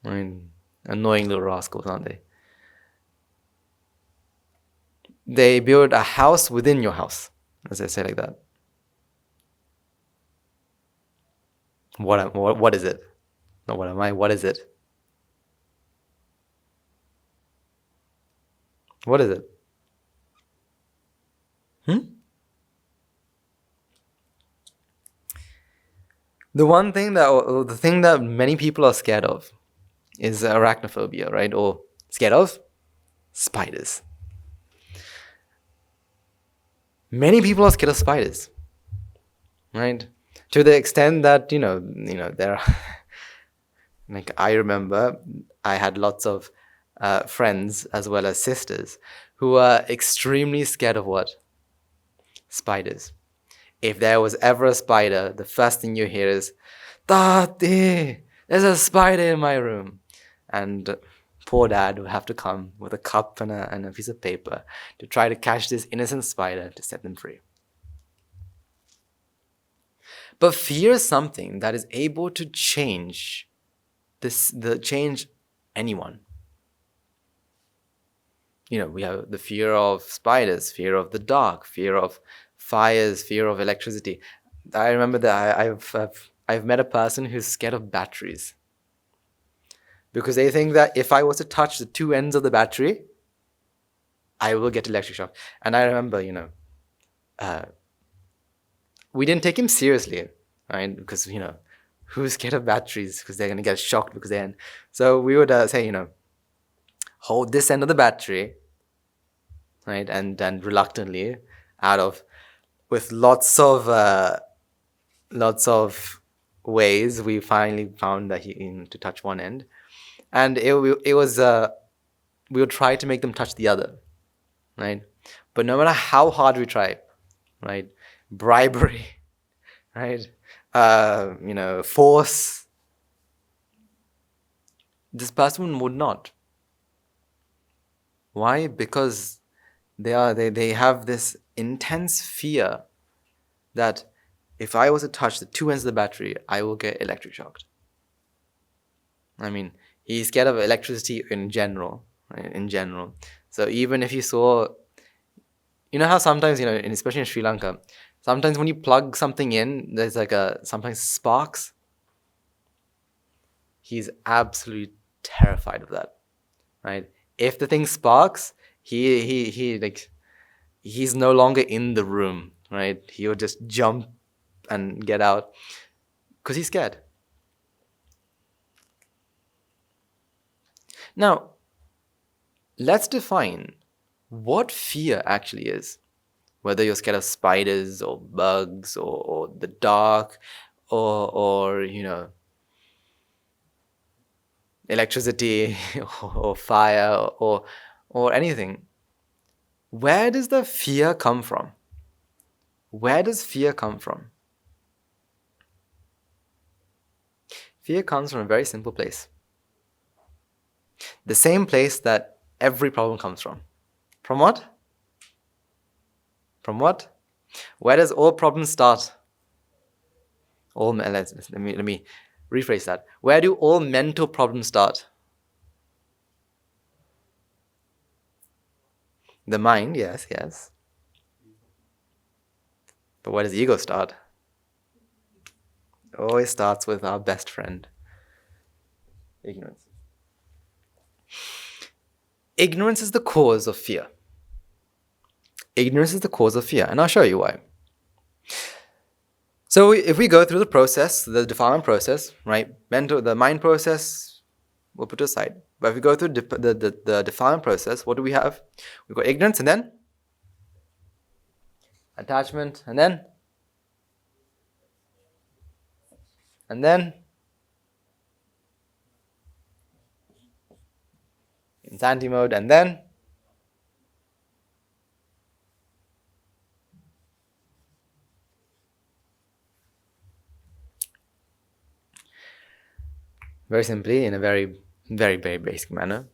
I mean, annoying little rascals, aren't they? They build a house within your house, as I say like that. What is it? Not what am I? What is it? What is it? The thing that many people are scared of is arachnophobia, right? Or scared of spiders. Many people are scared of spiders, right? To the extent that there are like, I remember I had lots of friends as well as sisters who are extremely scared of what? Spiders. If there was ever a spider, the first thing you hear is, "Tati, there's a spider in my room." And poor dad would have to come with a cup and a piece of paper to try to catch this innocent spider to set them free. But fear is something that is able to change anyone. We have the fear of spiders, fear of the dark, fear of fires, fear of electricity. I remember that I've met a person who's scared of batteries, because they think that if I was to touch the two ends of the battery, I will get electric shock. And I remember, we didn't take him seriously, right? Because, who's scared of batteries? Because they're going to get shocked because they're in. So we would say, hold this end of the battery, right? And then reluctantly, with lots of ways, we finally found that to touch one end. And it was, we would try to make them touch the other, right? But no matter how hard we try, right? Bribery, right? Force. This person would not. Why? Because they have this intense fear that if I was to touch the two ends of the battery, I will get electric shocked. I mean, he's scared of electricity in general, right? In general. So even if you saw, you know how sometimes, especially in Sri Lanka, sometimes when you plug something in, there's like sometimes sparks. He's absolutely terrified of that, right? If the thing sparks, he's no longer in the room, right? He'll just jump and get out because he's scared. Now, let's define what fear actually is. Whether you're scared of spiders or bugs or the dark or electricity or fire or anything. Where does the fear come from? Where does fear come from? Fear comes from a very simple place. The same place that every problem comes from. From what? From what? Where does all problems start? Let me rephrase that. Where do all mental problems start? The mind, yes. But where does ego start? It always starts with our best friend, ignorance. Ignorance is the cause of fear. Ignorance is the cause of fear, and I'll show you why. So if we go through the process, the defilement process, right? The mind process, we'll put aside. But if we go through the defilement process, what do we have? We've got ignorance, and then attachment, and then insanity mode, and then very simply, in a very, very, very basic manner.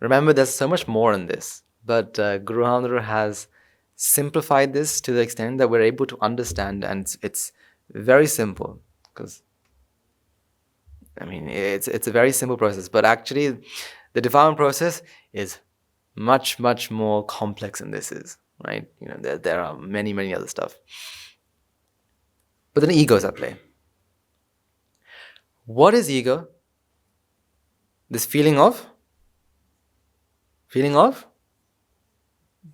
Remember, there's so much more in this, but Guru Ramdas has simplified this to the extent that we're able to understand, and it's very simple. Because it's a very simple process, but actually, the defilement process is much, much more complex than this is, right? There are many, many other stuff. But then ego is at play. What is ego? This feeling of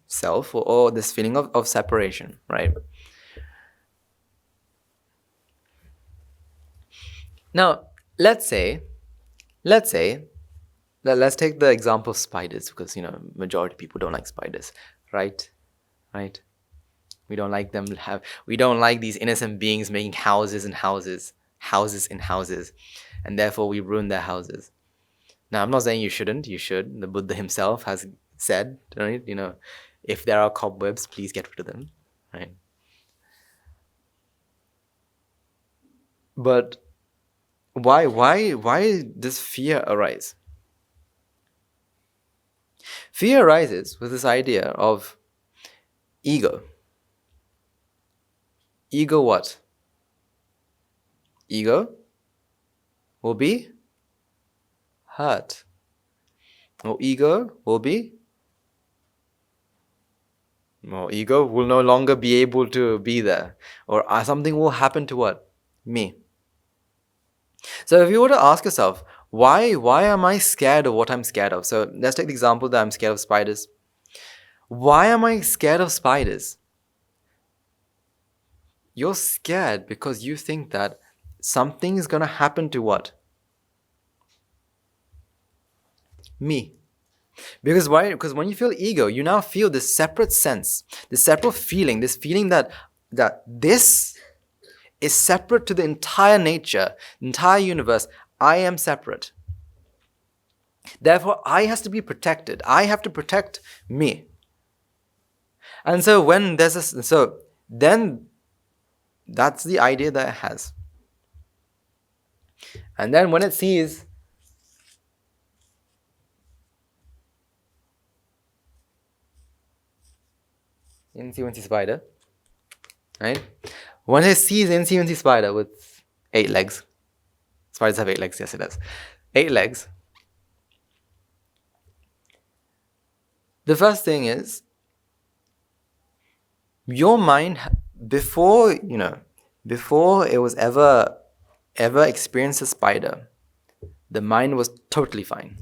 self, or this feeling of separation, right? Now, let's take the example of spiders, because majority of people don't like spiders, right? We don't like them. We don't like these innocent beings making houses in houses, and therefore we ruin their houses. Now, I'm not saying you shouldn't. You should. The Buddha himself has said, right? If there are cobwebs, please get rid of them, right? But why does fear arise? Fear arises with this idea of ego. Ego what? Ego will be hurt. Or ego will no longer be able to be there. Or something will happen to what? Me. So if you were to ask yourself, why am I scared of what I'm scared of? So let's take the example that I'm scared of spiders. Why am I scared of spiders? You're scared because you think that something is going to happen to what? Me. Because why? Because when you feel ego, you now feel this separate sense, this separate feeling, this feeling that this is separate to the entire nature, entire universe. I am separate. Therefore, I has to be protected. I have to protect me. And so when then that's the idea that it has. And then when it sees Incy spider, right? When it sees Incy spider with 8 legs, spiders have 8 legs, yes it does, 8 legs, the first thing is, your mind, before it was ever experienced a spider, the mind was totally fine.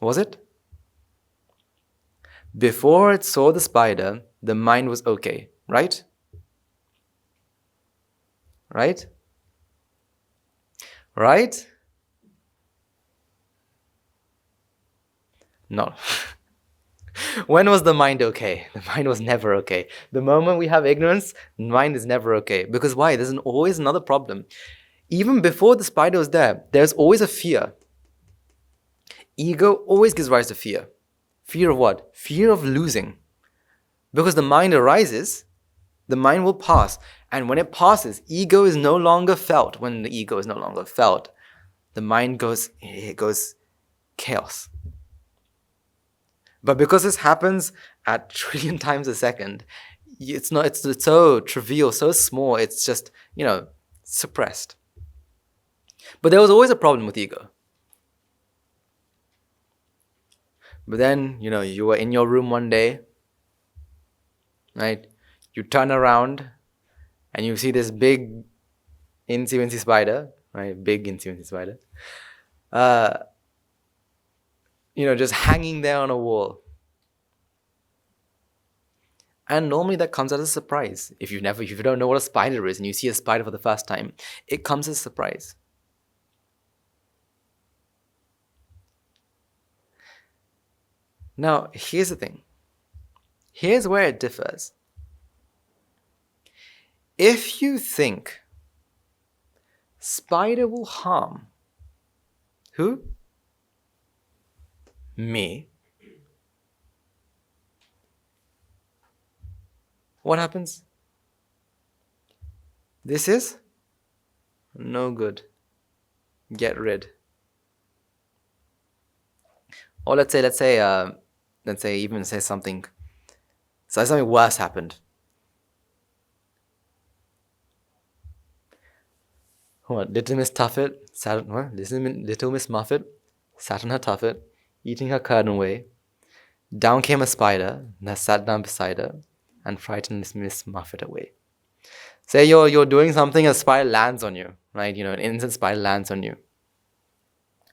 Was it? Before it saw the spider, the mind was okay, right? Right? Right? No. When was the mind okay? The mind was never okay. The moment we have ignorance, the mind is never okay. Because why? There's always another problem. Even before the spider was there, there's always a fear. Ego always gives rise to fear. Fear of what? Fear of losing. Because the mind arises, the mind will pass. And when it passes, ego is no longer felt. When the ego is no longer felt, the mind goes chaos. But because this happens at trillion times a second, it's so trivial, so small, it's just, suppressed. But there was always a problem with ego. But then, you were in your room one day, right? You turn around and you see this big Wincy spider, right? Big Wincy spider. Just hanging there on a wall. And normally that comes as a surprise. If you don't know what a spider is and you see a spider for the first time, it comes as a surprise. Now, here's the thing. Here's where it differs. If you think spider will harm who? Me. What happens? This is no good. Get rid. Or let's say something worse happened. What? Little Miss Muffet sat on her tuffet, eating her curd away. Down came a spider that sat down beside her and frightened Miss Muffet away. Say you're doing something, a spider lands on you, right? An innocent spider lands on you.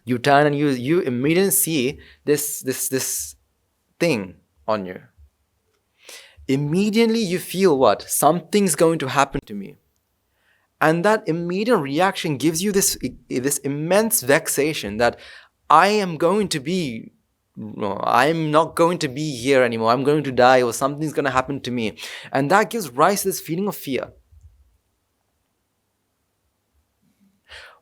You turn and you immediately see this thing on you. Immediately you feel what? Something's going to happen to me. And that immediate reaction gives you this immense vexation that I'm not going to be here anymore. I'm going to die, or something's going to happen to me. And that gives rise to this feeling of fear.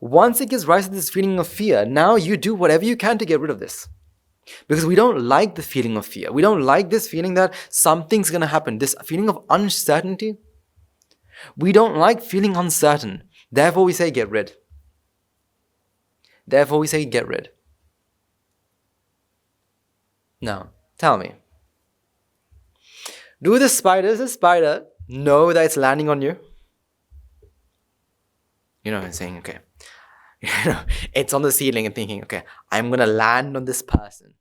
Once it gives rise to this feeling of fear, now you do whatever you can to get rid of this. Because we don't like the feeling of fear. We don't like this feeling that something's going to happen. This feeling of uncertainty. We don't like feeling uncertain. Therefore we say get rid. Now, tell me. Does the spider know that it's landing on you? It's saying, okay. It's on the ceiling and thinking, okay, I'm going to land on this person.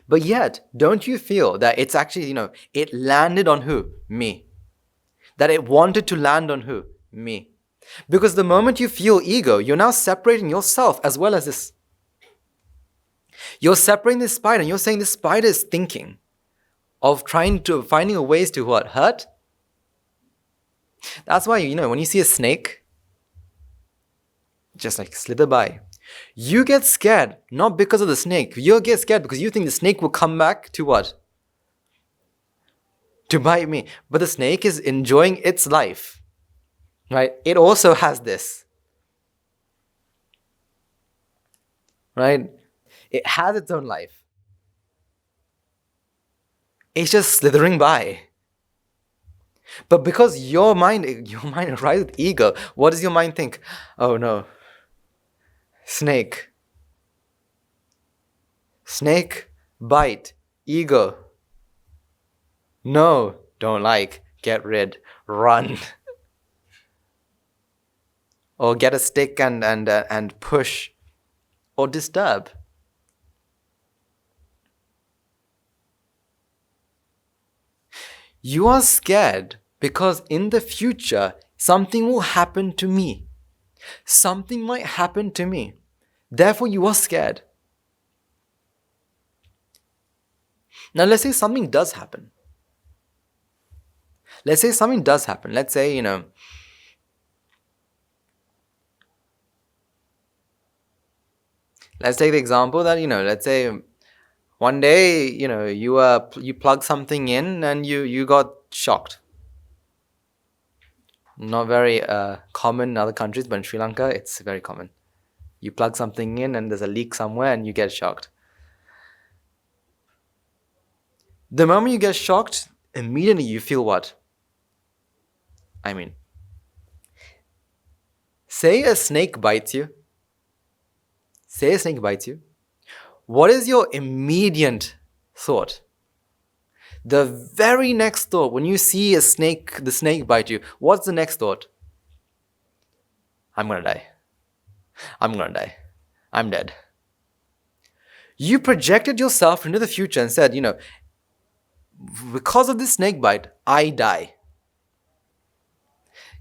But yet, don't you feel that it's actually, it landed on who? Me. That it wanted to land on who? Me. Because the moment you feel ego, you're now separating yourself as well as this. You're separating this spider and you're saying this spider is thinking of finding a ways to what? Hurt? That's why, when you see a snake, just like slither by, you get scared, not because of the snake. You get scared because you think the snake will come back to what? To bite me. But the snake is enjoying its life, right? It also has this, right? It has its own life. It's just slithering by. But because your mind arises with ego, what does your mind think? Oh no. Snake, bite, ego. No, don't like, get rid, run. Or get a stick and push or disturb. You are scared because in the future, something will happen to me. Something might happen to me. Therefore, you are scared. Now, let's say something does happen. Let's say something does happen. Let's say, let's take the example that, let's say one day, you plug something in and you got shocked. Not very common in other countries, but in Sri Lanka, it's very common. You plug something in and there's a leak somewhere and you get shocked. The moment you get shocked, immediately you feel what? Say a snake bites you. What is your immediate thought? The very next thought, when you see the snake bite you, what's the next thought? I'm gonna die. I'm dead. You projected yourself into the future and said, because of this snake bite, I die.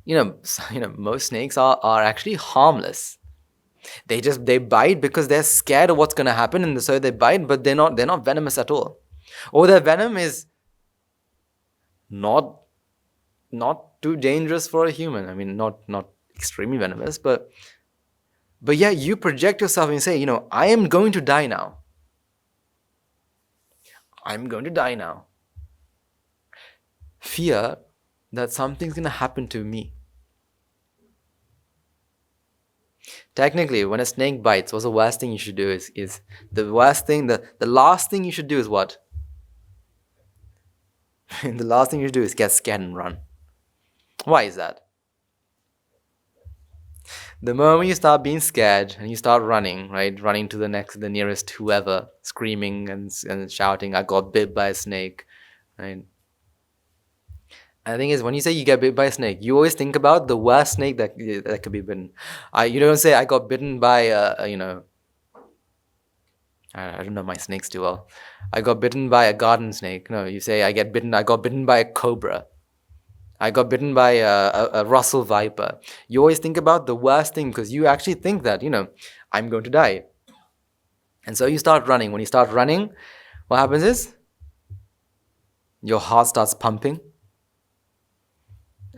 Most snakes are actually harmless. They bite because they're scared of what's going to happen, and so they bite, but they're not venomous at all. Or their venom is not too dangerous for a human. Not extremely venomous, but yeah, you project yourself and say, I am going to die now. I'm going to die now. Fear that something's going to happen to me. Technically, when a snake bites, what's the worst thing you should do is the worst thing, the last thing you should do is what? The last thing you should do is get scared and run. Why is that? The moment you start being scared and you start running, right? Running to the nearest whoever, screaming and shouting, I got bit by a snake, right? And the thing is, when you say you get bit by a snake, you always think about the worst snake that could be bitten. You don't say, I got bitten by I don't know my snakes too well. I got bitten by a garden snake. No, you say, I got bitten by a cobra. I got bitten by a Russell viper. You always think about the worst thing because you actually think that, I'm going to die. And so you start running. When you start running, what happens is your heart starts pumping.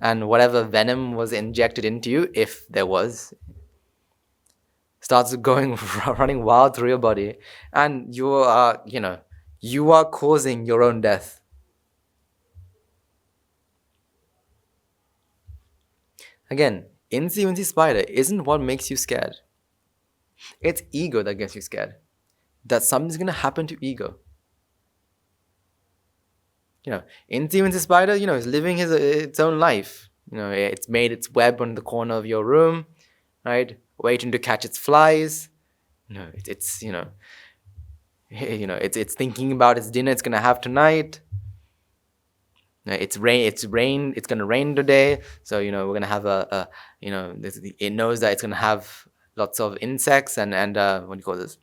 And whatever venom was injected into you, if there was, starts running wild through your body. And you are causing your own death. Again, Wincy spider isn't what makes you scared. It's ego that gets you scared. That something's going to happen to ego. Incy spider, is living its own life. It's made its web on the corner of your room, right? Waiting to catch its flies. It's thinking about its dinner it's gonna have tonight. It's gonna rain today, so we're gonna have it knows that it's gonna have lots of insects and what do you call this?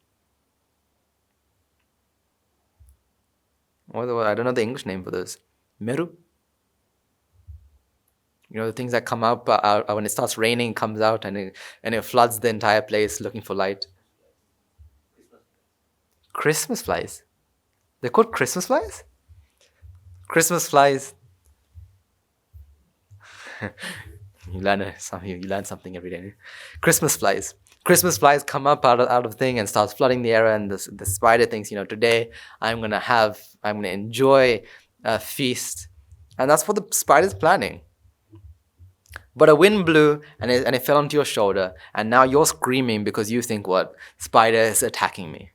I don't know the English name for this. Meru? The things that come up when it starts raining, comes out and it floods the entire place looking for light. Christmas flies. They're called Christmas flies? Christmas flies. You learn something every day. Christmas flies. Christmas flies come up out of thing and starts flooding the area, and the spider thinks, today I'm gonna enjoy a feast, and that's what the spider's planning. But a wind blew and it fell onto your shoulder, and now you're screaming because you think, what? Spider is attacking me.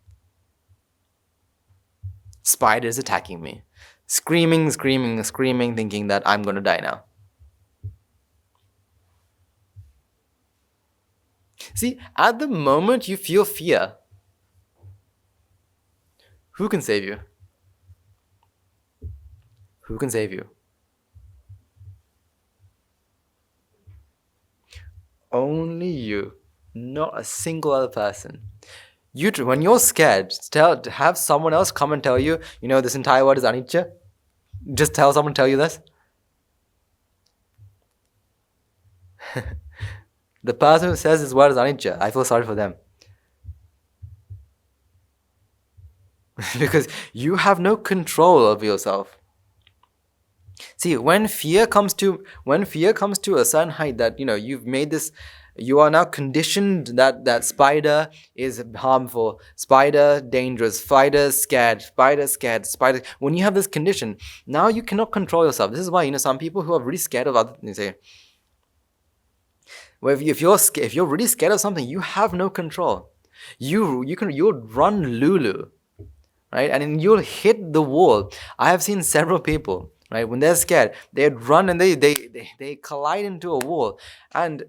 Spider is attacking me. Screaming, thinking that I'm gonna die now. See, at the moment you feel fear, who can save you? Who can save you? Only you. Not a single other person. When you're scared, have someone else come and tell you, this entire world is anicca. Just tell someone, tell you this. The person who says this word is anicca, I feel sorry for them. Because you have no control over yourself. See, when fear comes to a certain height that you've made this, you are now conditioned that spider is harmful, spider dangerous, spider scared. When you have this condition, now you cannot control yourself. This is why some people who are really scared of other things say, well, if you're really scared of something, you have no control. You'll run lulu, right? And then you'll hit the wall. I have seen several people, right, when they're scared, they'd run and they collide into a wall, and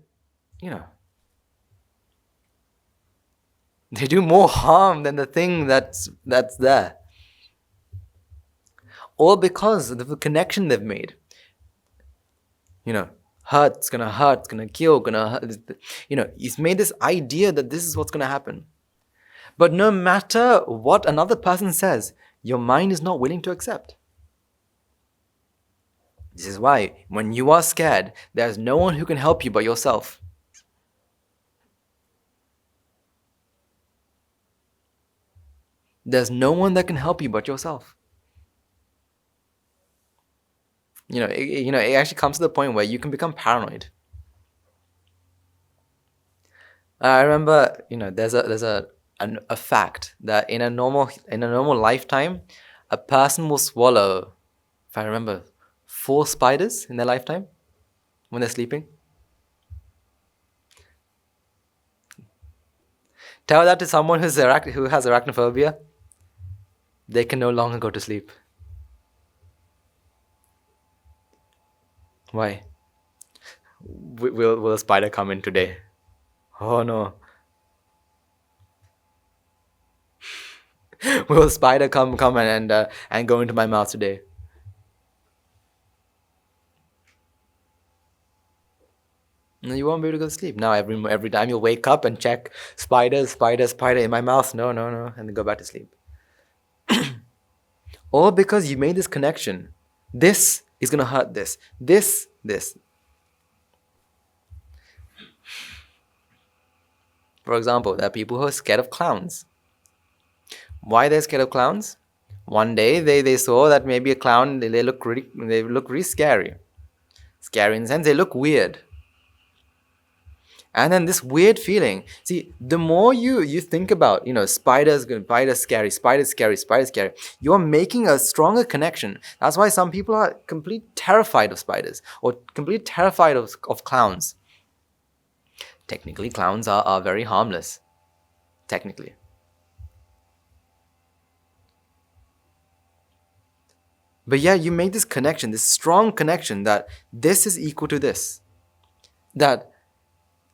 they do more harm than the thing that's there. All because of the connection they've made. It's gonna kill, gonna hurt. He's made this idea that this is what's gonna happen. But no matter what another person says, your mind is not willing to accept. This is why when you are scared, there's no one who can help you but yourself. There's no one that can help you but yourself. It actually comes to the point where you can become paranoid. I remember, there's a fact that in a normal lifetime, a person will swallow, if I remember, 4 spiders in their lifetime when they're sleeping. Tell that to someone who has arachnophobia. They can no longer go to sleep. Why? Will a spider come in today? Oh no. Will a spider come and go into my mouth today? No, you won't be able to go to sleep. Now every time you'll wake up and check spider in my mouth. No, and then go back to sleep. All because you made this connection. This is gonna hurt this. This. For example, there are people who are scared of clowns. Why they're scared of clowns? One day they saw that maybe a clown, they look really scary. Scary in the sense they look weird. And then this weird feeling. See, the more you think about, spiders scary, you're making a stronger connection. That's why some people are completely terrified of spiders or completely terrified of clowns. Technically, clowns are very harmless. Technically. But yeah, you make this connection, this strong connection that this is equal to this. That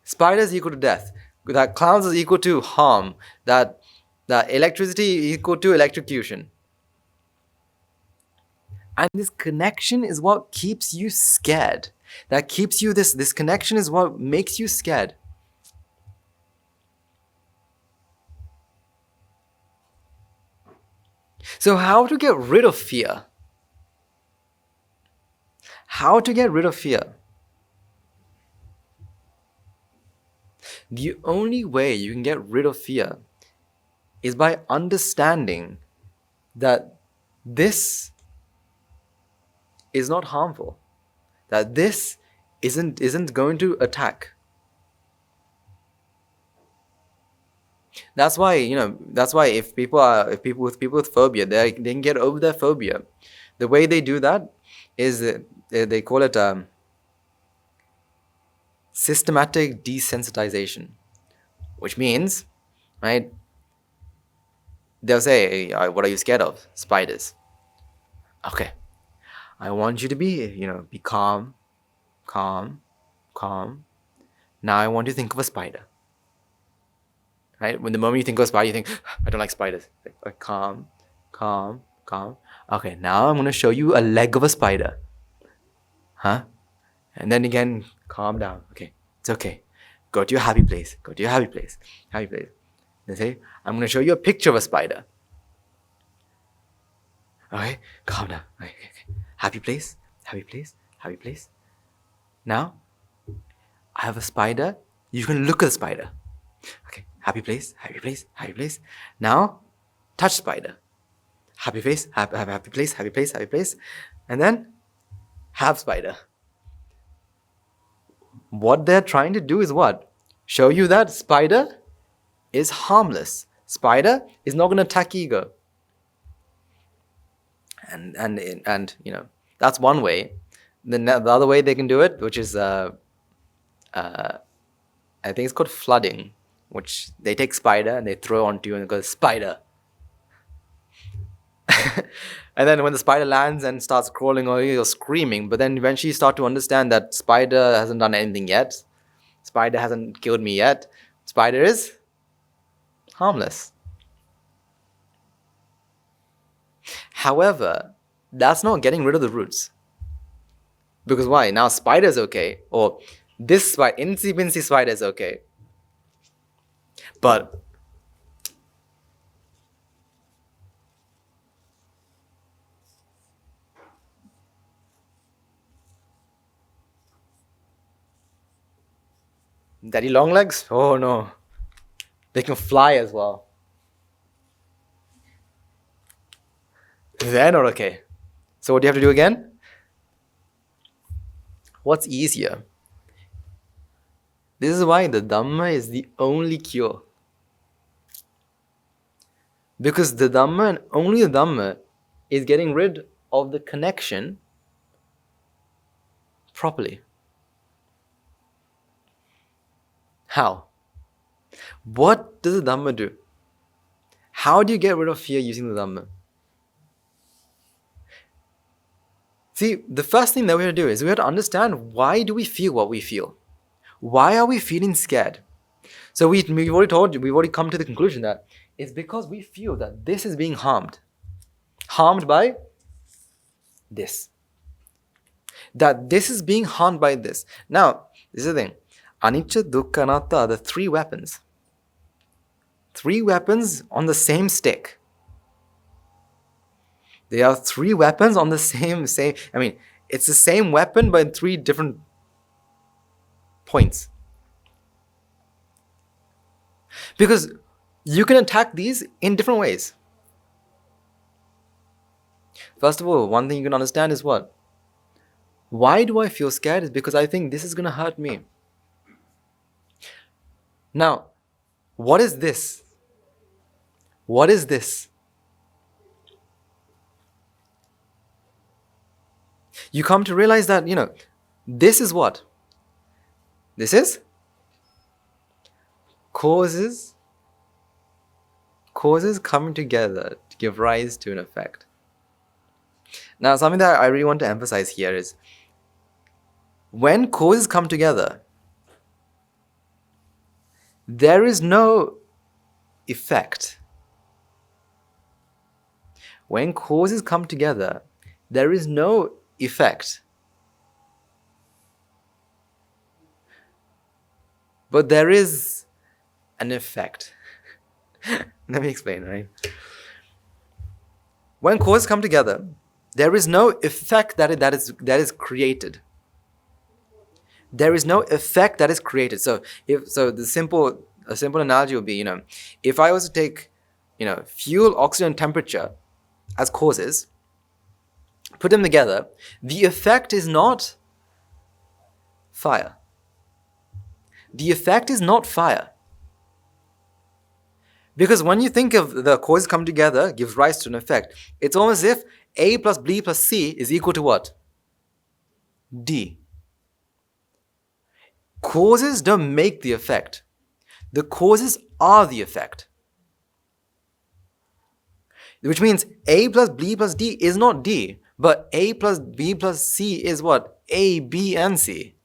spiders is equal to death. That clowns is equal to harm. That electricity is equal to electrocution. And this connection is what keeps you scared. That keeps you, this connection is what makes you scared. So how to get rid of fear? How to get rid of fear? The only way you can get rid of fear is by understanding that this is not harmful, that this isn't going to attack. That's why if people with phobia, they can get over their phobia. The way they do that is they call it systematic desensitization, which means, right, they'll say, what are you scared of? Spiders. Okay, I want you to be calm. Now I want you to think of a spider. Right? When the moment you think of a spider, you think, I don't like spiders. Like, calm. Okay, now I'm going to show you a leg of a spider. Huh? And then again, calm down. Okay, it's okay. Go to your happy place. Go to your happy place. Happy place. They say, I'm going to show you a picture of a spider. Okay, calm down. Okay. Happy place. Happy place. Happy place. Now, I have a spider. You can look at the spider. Okay, happy place. Happy place. Happy place. Now, touch spider. Happy face. Happy place. Happy place. Happy place. And then, have spider. What they're trying to do is what? Show you that spider is harmless. Spider is not going to attack ego. And you know, that's one way. Then the other way they can do it, which is I think it's called flooding, which they take spider and they throw onto you and go spider. And then when the spider lands and starts crawling over you, you're screaming. But then eventually you start to understand that spider hasn't done anything yet. Spider hasn't killed me yet. Spider is harmless. However, that's not getting rid of the roots. Because why? Now spider is okay. Or this spider, Incy Wincy spider is okay. But daddy long legs? Oh no. They can fly as well. They're not okay. So what do you have to do again? What's easier? This is why the Dhamma is the only cure. Because the Dhamma and only the Dhamma is getting rid of the connection properly. How? What does the Dhamma do? How do you get rid of fear using the Dhamma? See, the first thing that we have to do is we have to understand, why do we feel what we feel? Why are we feeling scared? So we've already come to the conclusion that it's because we feel that this is being harmed. Harmed by this. That this is being harmed by this. Now, this is the thing. Anicca, Dukkha, Anatta are the three weapons. Three weapons on the same stick. They are three weapons on the same, I mean, it's the same weapon but in three different points. Because you can attack these in different ways. First of all, one thing you can understand is what? Why do I feel scared? Is because I think this is going to hurt me. Now, what is this? What is this? You come to realize that, this is what? This is causes coming together to give rise to an effect. Now, something that I really want to emphasize here is, when causes come together, there is no effect. When causes come together, there is no effect. But there is an effect. Let me explain, right? When causes come together, there is no effect that is created. There is no effect that is created. So a simple analogy would be, if I was to take, fuel, oxygen, and temperature as causes, put them together, the effect is not fire. The effect is not fire. Because when you think of the causes come together, gives rise to an effect, it's almost as if A plus B plus C is equal to what? D. Causes don't make the effect. The causes are the effect. Which means A plus B plus D is not D, but A plus B plus C is what? A, B, and C.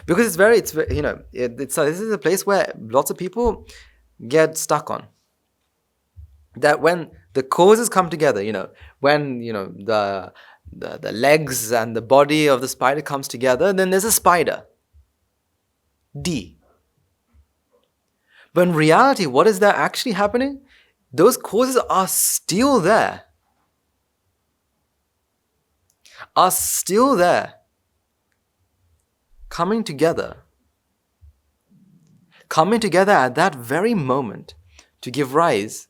Because this is a place where lots of people get stuck on. That when the causes come together, when the legs and the body of the spider comes together, then there's a spider. D. But in reality, what is there actually happening? Those causes are still there. Are still there. Coming together. Coming together at that very moment to give rise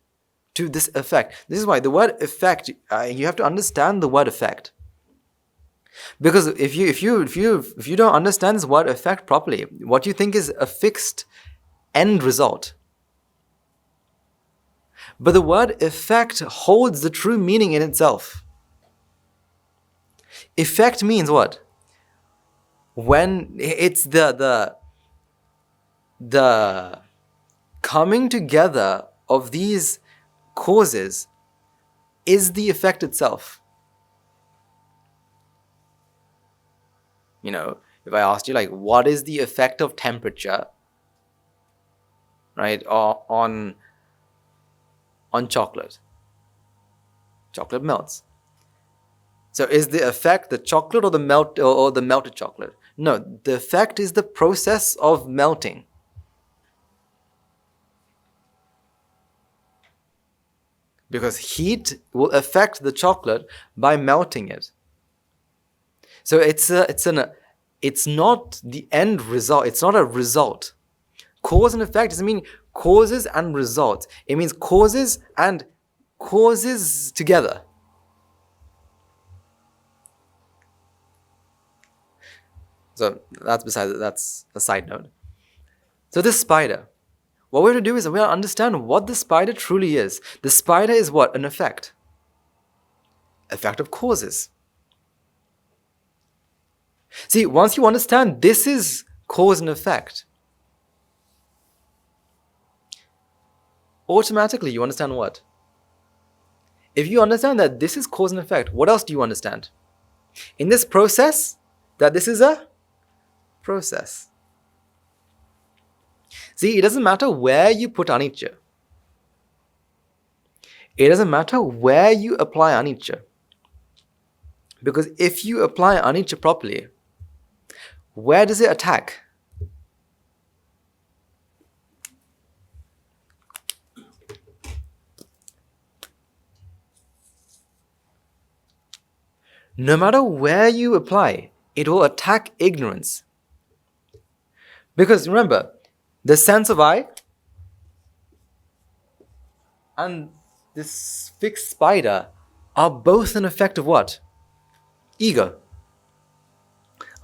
to this effect. This is why the word effect, you have to understand the word effect. Because if you don't understand this word effect properly, what you think is a fixed end result. But the word effect holds the true meaning in itself. Effect means what? When it's the coming together of these causes is the effect itself. You know, if I asked you, like, what is the effect of temperature, right, or on chocolate? Chocolate melts. So is the effect the chocolate or the melted chocolate? No, the effect is the process of melting. Because heat will affect the chocolate by melting it. So it's not the end result. It's not a result. Cause and effect doesn't mean causes and results. It means causes and causes together. So that's a side note. So this spider, what we're going to do is we're going to understand what the spider truly is. The spider is what? An effect. Effect of causes. See, once you understand this is cause and effect, automatically you understand what? If you understand that this is cause and effect, what else do you understand? In this process, that this is a process. See, it doesn't matter where you put anicca. It doesn't matter where you apply anicca. Because if you apply anicca properly, where does it attack? No matter where you apply, it will attack ignorance. Because remember, the sense of I and this fixed spider are both an effect of what? Ego.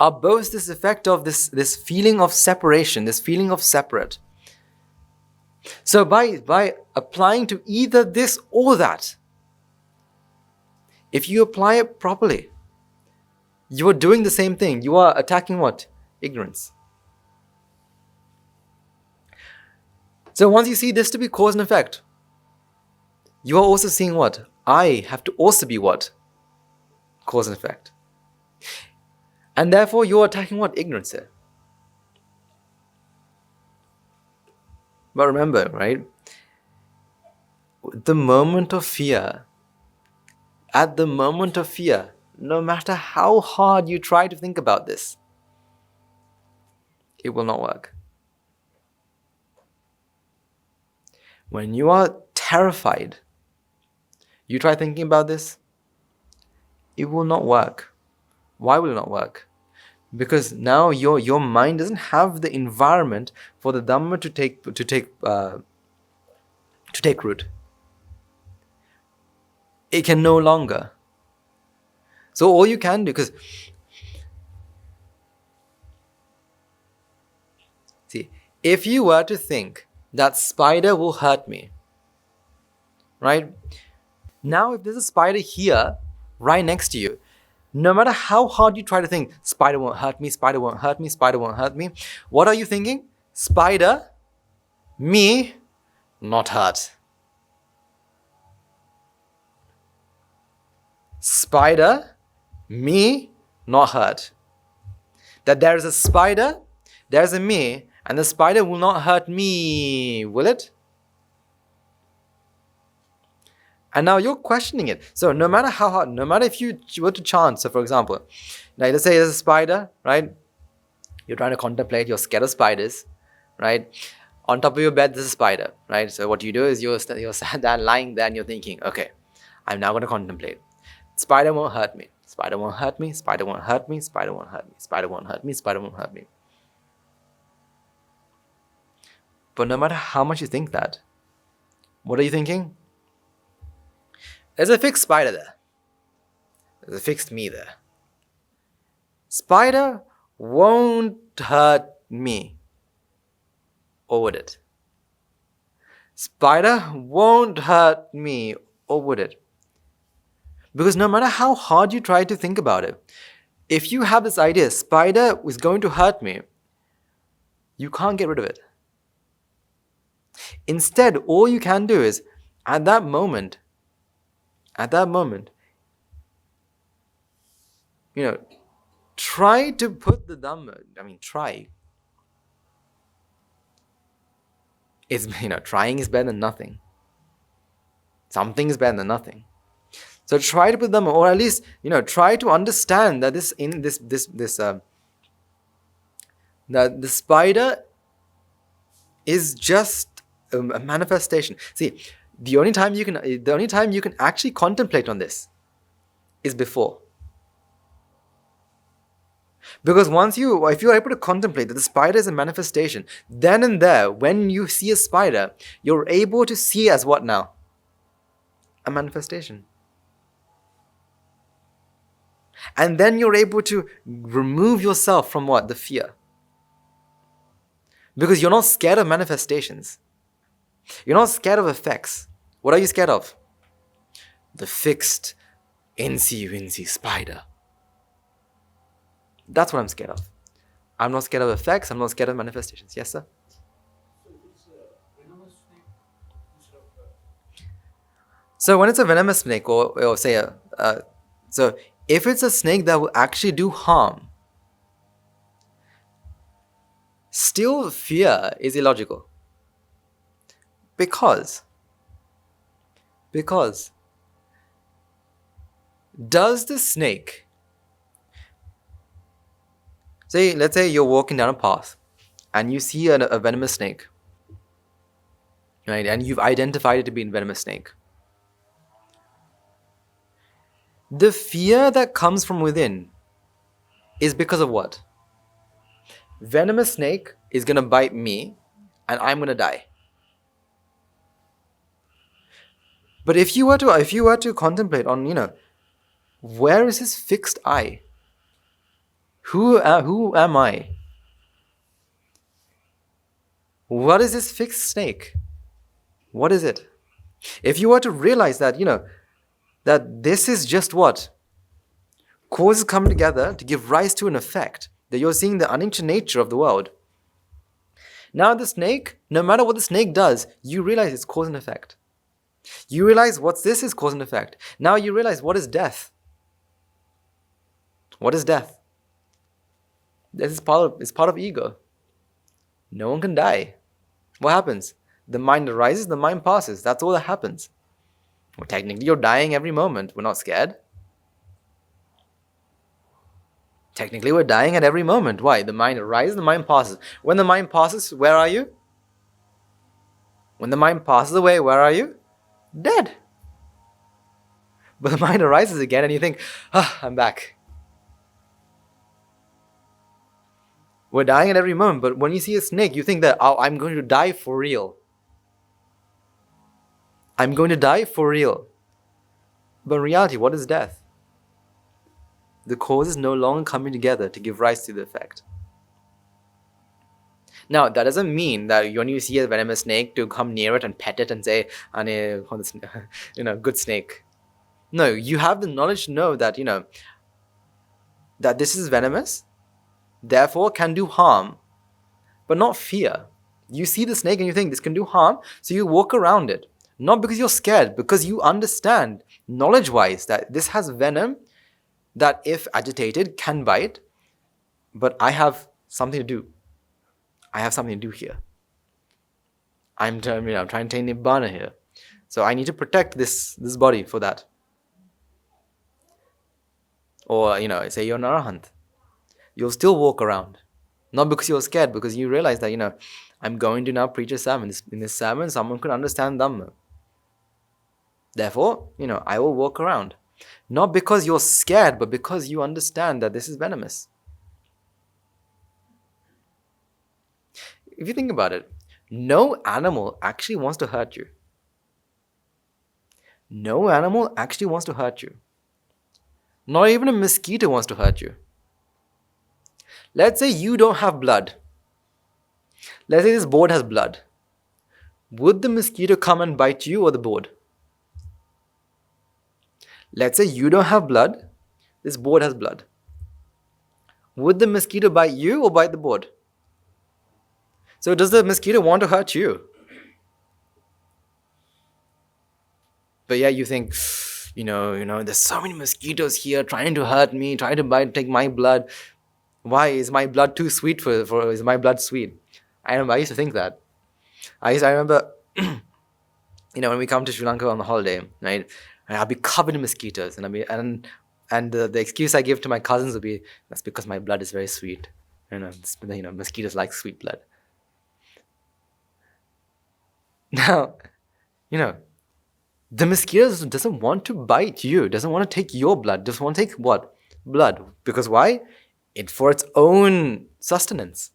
Are both this effect of this feeling of separation, this feeling of separate. So by applying to either this or that, if you apply it properly, you are doing the same thing. You are attacking what? Ignorance. So once you see this to be cause and effect, you are also seeing what? I have to also be what? Cause and effect. And therefore you are attacking what? Ignorance here. But remember, right? The moment of fear, at the moment of fear, no matter how hard you try to think about this, it will not work. When you are terrified, you try thinking about this, it will not work. Why will it not work? Because now your mind doesn't have the environment for the Dhamma to take root. It can no longer. So all you can do, because see, if you were to think that spider will hurt me, right? Now if there's a spider here, right next to you, no matter how hard you try to think, spider won't hurt me, spider won't hurt me, spider won't hurt me, what are you thinking? Spider, me, not hurt. Spider, me, not hurt. That there is a spider, there's a me, and the spider will not hurt me, will it? And now you're questioning it. So no matter how hard, no matter if you were to chant, so for example, like let's say there's a spider, right? You're trying to contemplate, you're scared of spiders, right? On top of your bed, there's a spider, right? So what you do is you're sat there, lying there, and you're thinking, okay, I'm now going to contemplate. Spider won't hurt me. Spider won't hurt me. Spider won't hurt me. Spider won't hurt me. Spider won't hurt me. Spider won't hurt me. But no matter how much you think that, what are you thinking? There's a fixed spider there. There's a fixed me there. Spider won't hurt me. Or would it? Spider won't hurt me. Or would it? Because no matter how hard you try to think about it, if you have this idea, spider is going to hurt me, you can't get rid of it. Instead, all you can do is, at that moment, try to put the Dhamma, try. Trying is better than nothing. Something is better than nothing. So try to put Dhamma, or at least, try to understand that that the spider is just a manifestation. See, the only time you can actually contemplate on this is before. Because if you are able to contemplate that the spider is a manifestation, then and there, when you see a spider, you're able to see as what now? A manifestation. And then you're able to remove yourself from what? The fear. Because you're not scared of manifestations. You're not scared of effects. What are you scared of? The fixed, Incy, Wincy spider. That's what I'm scared of. I'm not scared of effects. I'm not scared of manifestations. Yes, sir? So when it's a venomous snake, or say so if it's a snake that will actually do harm, still fear is illogical. Because does the snake, let's say you're walking down a path and you see a venomous snake, right? And you've identified it to be a venomous snake. The fear that comes from within is because of what? Venomous snake is going to bite me and I'm going to die. But if you were to contemplate on, where is this fixed I? Who am I? What is this fixed snake? What is it? If you were to realize that, that this is just what? Causes come together to give rise to an effect. That you're seeing the unancient nature of the world. Now the snake, no matter what the snake does, you realize it's cause and effect. You realize what's this is cause and effect. Now you realize what is death. What is death? This is part of ego. No one can die. What happens? The mind arises, the mind passes. That's all that happens. Well, technically you're dying every moment. We're not scared. Technically we're dying at every moment. Why? The mind arises, the mind passes. When the mind passes, where are you? When the mind passes away, where are you? Dead. But the mind arises again and you think, I'm back. We're dying at every moment, but when you see a snake, you think that, I'm going to die for real. I'm going to die for real. But in reality, what is death? The causes no longer coming together to give rise to the effect. Now, that doesn't mean that when you see a venomous snake to come near it and pet it and say, good snake. No, you have the knowledge to know that, that this is venomous, therefore can do harm, but not fear. You see the snake and you think this can do harm, so you walk around it. Not because you're scared, because you understand knowledge-wise that this has venom that if agitated can bite, but I have something to do. I have something to do here. I'm trying to attain Nibbana here. So I need to protect this body for that. Or, say you're an Arahant. You'll still walk around. Not because you're scared, because you realize that, I'm going to now preach a sermon. In this sermon, someone could understand Dhamma. Therefore, I will walk around. Not because you're scared, but because you understand that this is venomous. If you think about it, no animal actually wants to hurt you. No animal actually wants to hurt you. Not even a mosquito wants to hurt you. Let's say you don't have blood. Let's say this board has blood. Would the mosquito come and bite you or the board? Let's say you don't have blood. This board has blood. Would the mosquito bite you or bite the board? So does the mosquito want to hurt you? But yeah, you think, there's so many mosquitoes here trying to hurt me, trying to take my blood. Why is my blood too sweet is my blood sweet? I used to think that. I remember, when we come to Sri Lanka on the holiday, right? I'll be covered in mosquitoes, and the excuse I give to my cousins will be, that's because my blood is very sweet. Mosquitoes like sweet blood. Now, the mosquito doesn't want to bite you, doesn't want to take your blood, doesn't want to take what? Blood. Because why? It's for its own sustenance.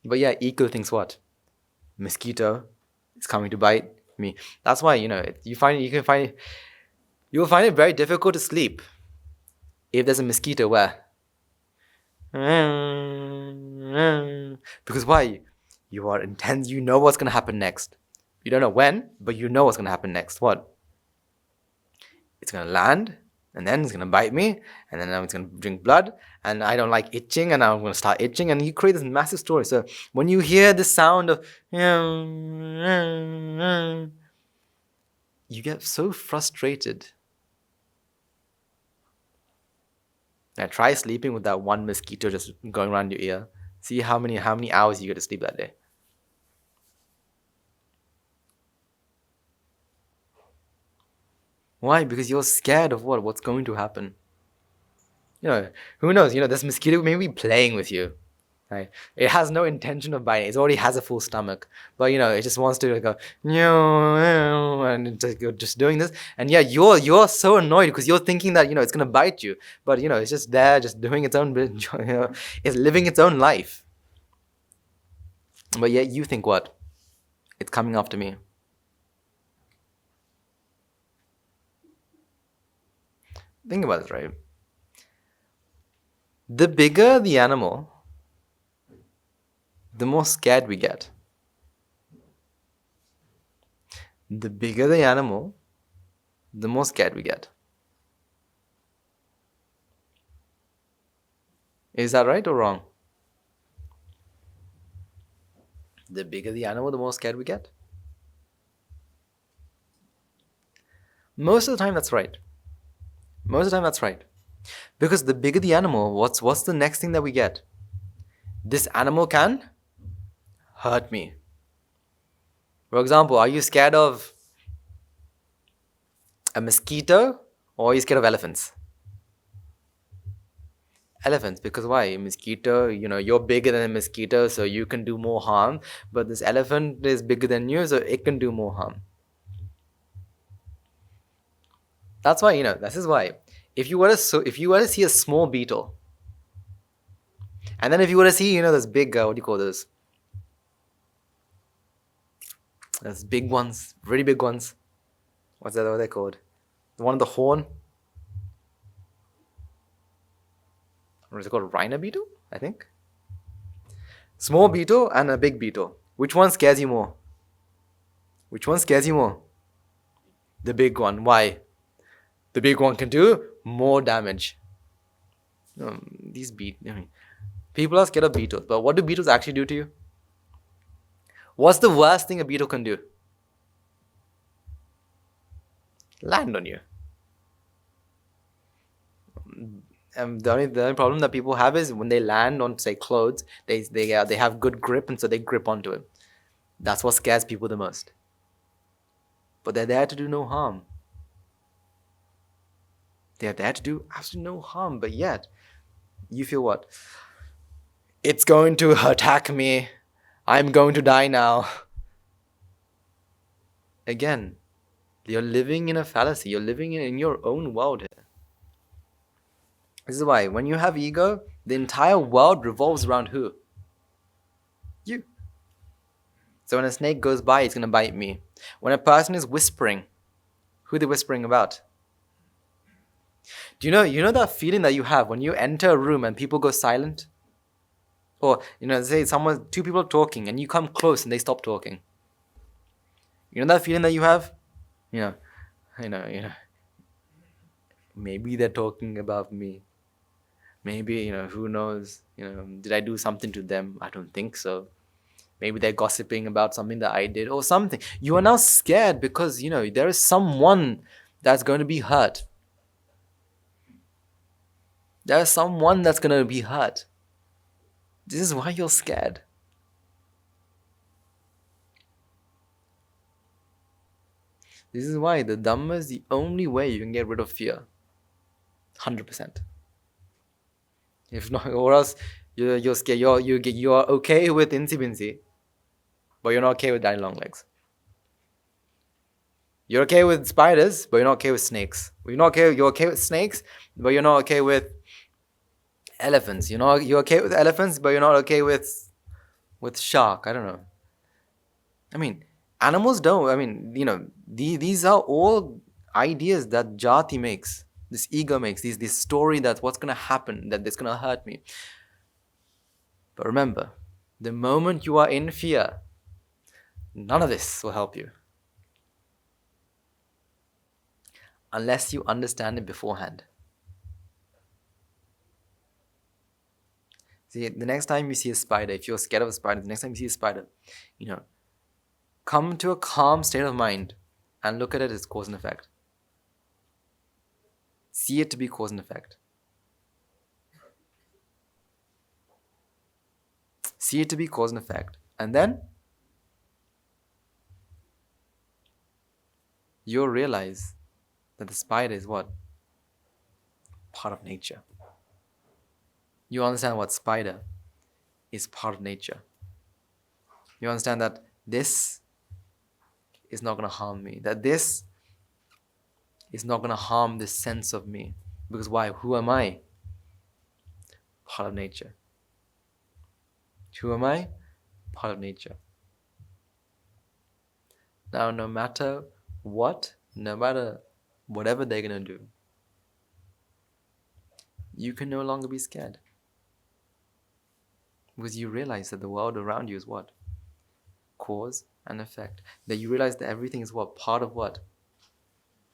But yeah, eagle thinks what? Mosquito is coming to bite me. That's why, you'll find it very difficult to sleep if there's a mosquito where. Because why? You are intense, you know what's going to happen next. You don't know when, but you know what's going to happen next. What? It's going to land, and then it's going to bite me, and then it's going to drink blood, and I don't like itching, and I'm going to start itching, and you create this massive story. So when you hear the sound of, you get so frustrated. Now try sleeping with that one mosquito just going around your ear. See how many hours you get to sleep that day. Why? Because you're scared of what? What's going to happen? Who knows? This mosquito may be playing with you. Right? It has no intention of biting. It already has a full stomach. But, it just wants to go, and it's just doing this. And yeah, you're so annoyed because you're thinking that, it's going to bite you. But, it's just there, just doing its own, it's living its own life. But yet you think what? It's coming after me. Think about this, right? The bigger the animal, the more scared we get. The bigger the animal, the more scared we get. Is that right or wrong? The bigger the animal, the more scared we get. Most of the time, that's right. Most of the time, that's right. Because the bigger the animal, what's the next thing that we get? This animal can hurt me. For example, are you scared of a mosquito or are you scared of elephants? Elephants, because why? A mosquito, you're bigger than a mosquito, so you can do more harm. But this elephant is bigger than you, so it can do more harm. That's why, this is why. If you were to see a small beetle, and then if you were to see, those big, what do you call those? Those big ones, really big ones. What are they called? The one with the horn. What is it called? Rhino beetle, I think. Small beetle and a big beetle. Which one scares you more? Which one scares you more? The big one. Why? The big one can do more damage. People are scared of beetles, but what do beetles actually do to you? What's the worst thing a beetle can do? Land on you. The only problem that people have is when they land on, say, clothes, they have good grip, and so they grip onto it. That's what scares people the most. But they're there to do no harm. They're there to do absolutely no harm, but yet You feel what? It's going to attack me. I'm going to die now. Again, you're living in a fallacy. You're living in your own world here. This is why when you have ego, the entire world revolves around who? You. So when a snake goes by, it's going to bite me. When a person is whispering, who are they whispering about? Do you know that feeling that you have when you enter a room and people go silent? Or, say two people are talking and you come close and they stop talking. You know that feeling that you have? You know, maybe they're talking about me. Maybe, who knows? Did I do something to them? I don't think so. Maybe they're gossiping about something that I did or something. You are now scared because, there is someone that's going to be hurt. There is someone that's going to be hurt. This is why you're scared. This is why the Dhamma is the only way you can get rid of fear. 100%. If not, or else you're scared. You're okay with Incy, but you're not okay with daddy long legs. You're okay with spiders, but you're not okay with snakes. You're okay with snakes, but you're not okay with elephants. You're okay with elephants, but you're not okay with shark. I don't know. I mean, animals don't. I mean, these are all ideas that jati makes. This ego makes. This story that what's going to happen, that it's going to hurt me. But remember, the moment you are in fear, none of this will help you. Unless you understand it beforehand. See, the next time you see a spider, if you're scared of a spider, the next time you see a spider, come to a calm state of mind and look at it as cause and effect. See it to be cause and effect. See it to be cause and effect. And then you'll realize that the spider is what? Part of nature. You understand what spider is part of nature. You understand that this is not going to harm me. That this is not going to harm this sense of me. Because why? Who am I? Part of nature. Who am I? Part of nature. Now, no matter what, no matter whatever they're going to do, you can no longer be scared. Because you realize that the world around you is what? Cause and effect. That you realize that everything is what? Part of what?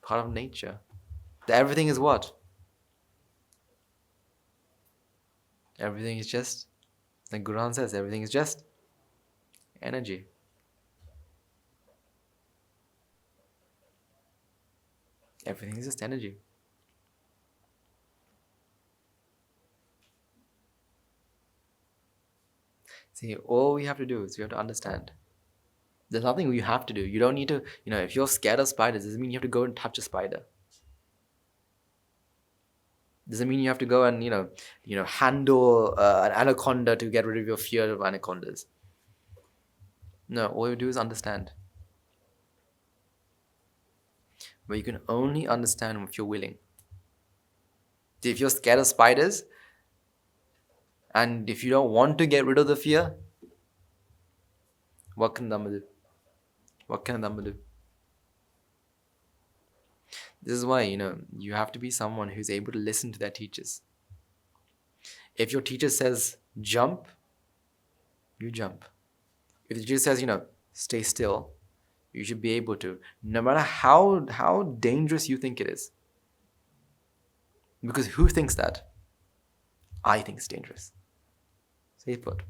Part of nature. That everything is what? Everything is just, like Guru says, everything is just energy. Everything is just energy. See, all we have to do is we have to understand. There's nothing you have to do. You don't need to, if you're scared of spiders, doesn't mean you have to go and touch a spider. Doesn't mean you have to go and, handle an anaconda to get rid of your fear of anacondas. No, all you do is understand. But you can only understand if you're willing. If you're scared of spiders, and if you don't want to get rid of the fear, what can Dhamma do? What can Dhamma do? This is why, you have to be someone who's able to listen to their teachers. If your teacher says, jump, you jump. If the teacher says, stay still, you should be able to, no matter how dangerous you think it is. Because who thinks that? I think it's dangerous. Stay put.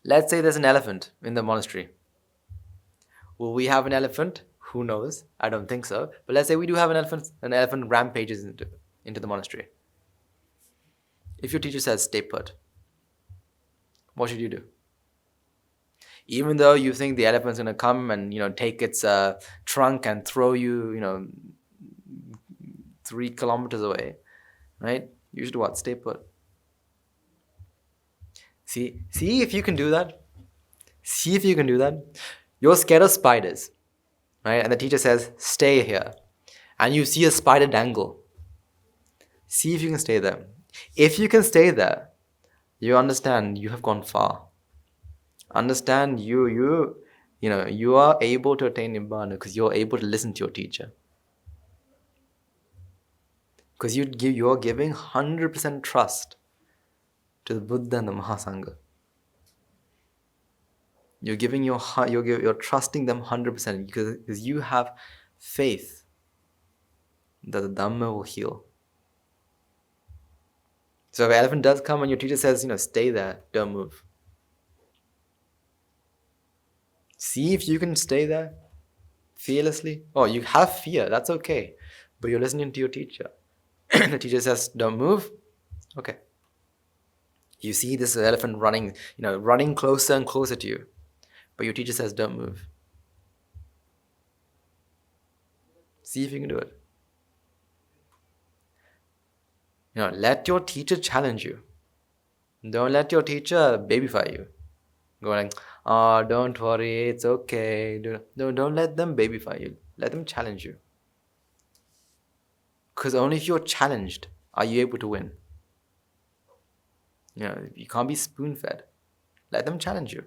Let's say there's an elephant in the monastery. Will we have an elephant? Who knows? I don't think so. But let's say we do have an elephant rampages into the monastery. If your teacher says, stay put, what should you do? Even though you think the elephant's going to come and, take its trunk and throw you, 3 kilometers away, right? You should what? Stay put. See if you can do that. See if you can do that. You're scared of spiders, right? And the teacher says, stay here. And you see a spider dangle. See if you can stay there. If you can stay there, you understand you have gone far. Understand you are able to attain Nibbana because you're able to listen to your teacher. Because you're giving 100% trust to the Buddha and the Mahasangha. You're trusting them 100% because you have faith that the Dhamma will heal. So if an elephant does come and your teacher says, stay there, don't move. See if you can stay there fearlessly. Oh, you have fear, that's okay. But you're listening to your teacher. The teacher says, don't move. Okay. You see this elephant running closer and closer to you. But your teacher says, don't move. See if you can do it. Let your teacher challenge you. Don't let your teacher babyfy you. Go like, oh, don't worry, it's okay. Don't let them babyfy you. Let them challenge you. Because only if you're challenged are you able to win. You can't be spoon-fed. Let them challenge you.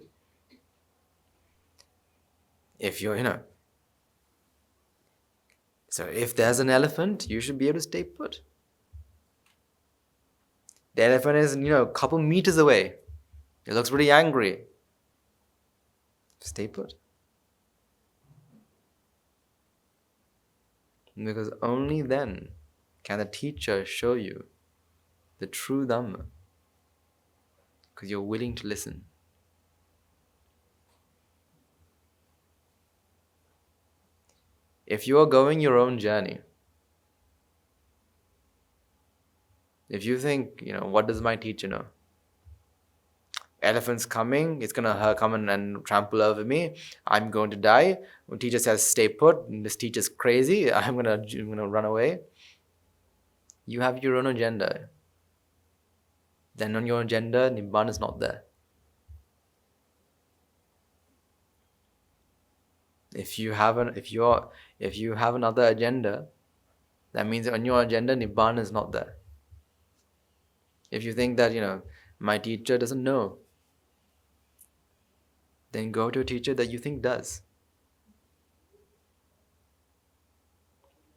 If you're, so if there's an elephant, you should be able to stay put. The elephant is, a couple meters away. It looks really angry. Stay put. Because only then can the teacher show you the true Dhamma. Because you're willing to listen. If you are going your own journey, if you think, what does my teacher know? Elephant's coming, it's going to come and trample over me. I'm going to die. When teacher says, stay put, this teacher's crazy, I'm going to run away. You have your own agenda. Then on your agenda, Nibbana is not there. If you have another agenda, that means on your agenda, Nibbana is not there. If you think that, my teacher doesn't know, then go to a teacher that you think does.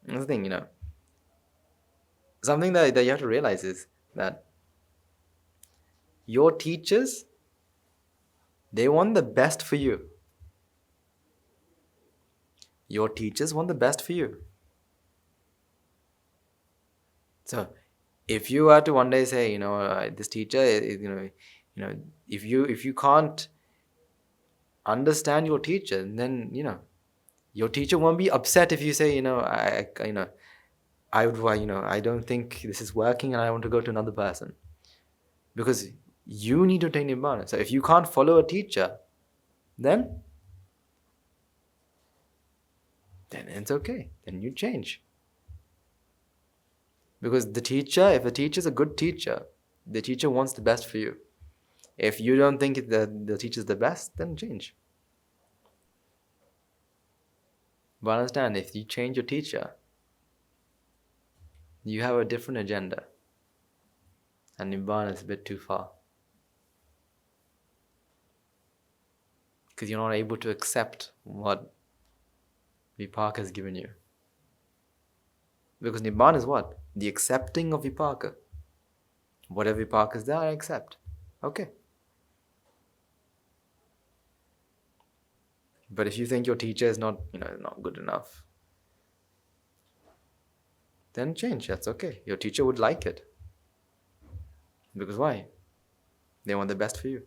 That's the thing, something that you have to realize is that your teachers, they want the best for you. Your teachers want the best for you. So, if you were to one day say, this teacher, if you can't understand your teacher, then your teacher won't be upset if you say, I don't think this is working and I want to go to another person, because you need to attain Nibbana. So if you can't follow a teacher, then it's okay. Then you change. Because if the teacher is a good teacher, the teacher wants the best for you. If you don't think the teacher is the best, then change. But understand, if you change your teacher, you have a different agenda. And Nibbana is a bit too far. Because you're not able to accept what Vipaka has given you. Because Nibbana is what? The accepting of Vipaka. Whatever Vipaka is there, I accept. Okay. But if you think your teacher is not good enough, then change. That's okay. Your teacher would like it. Because why? They want the best for you.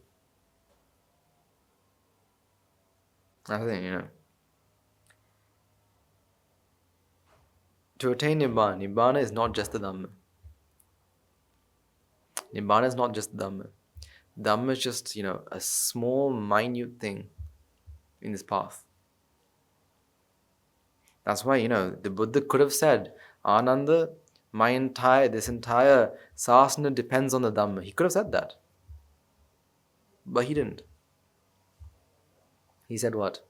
That's the thing, To attain Nibbana is not just the Dhamma. Nibbana is not just the Dhamma. Dhamma is just, a small, minute thing in this path. That's why, the Buddha could have said, Ananda, this entire sasana depends on the Dhamma. He could have said that. But he didn't. He said what?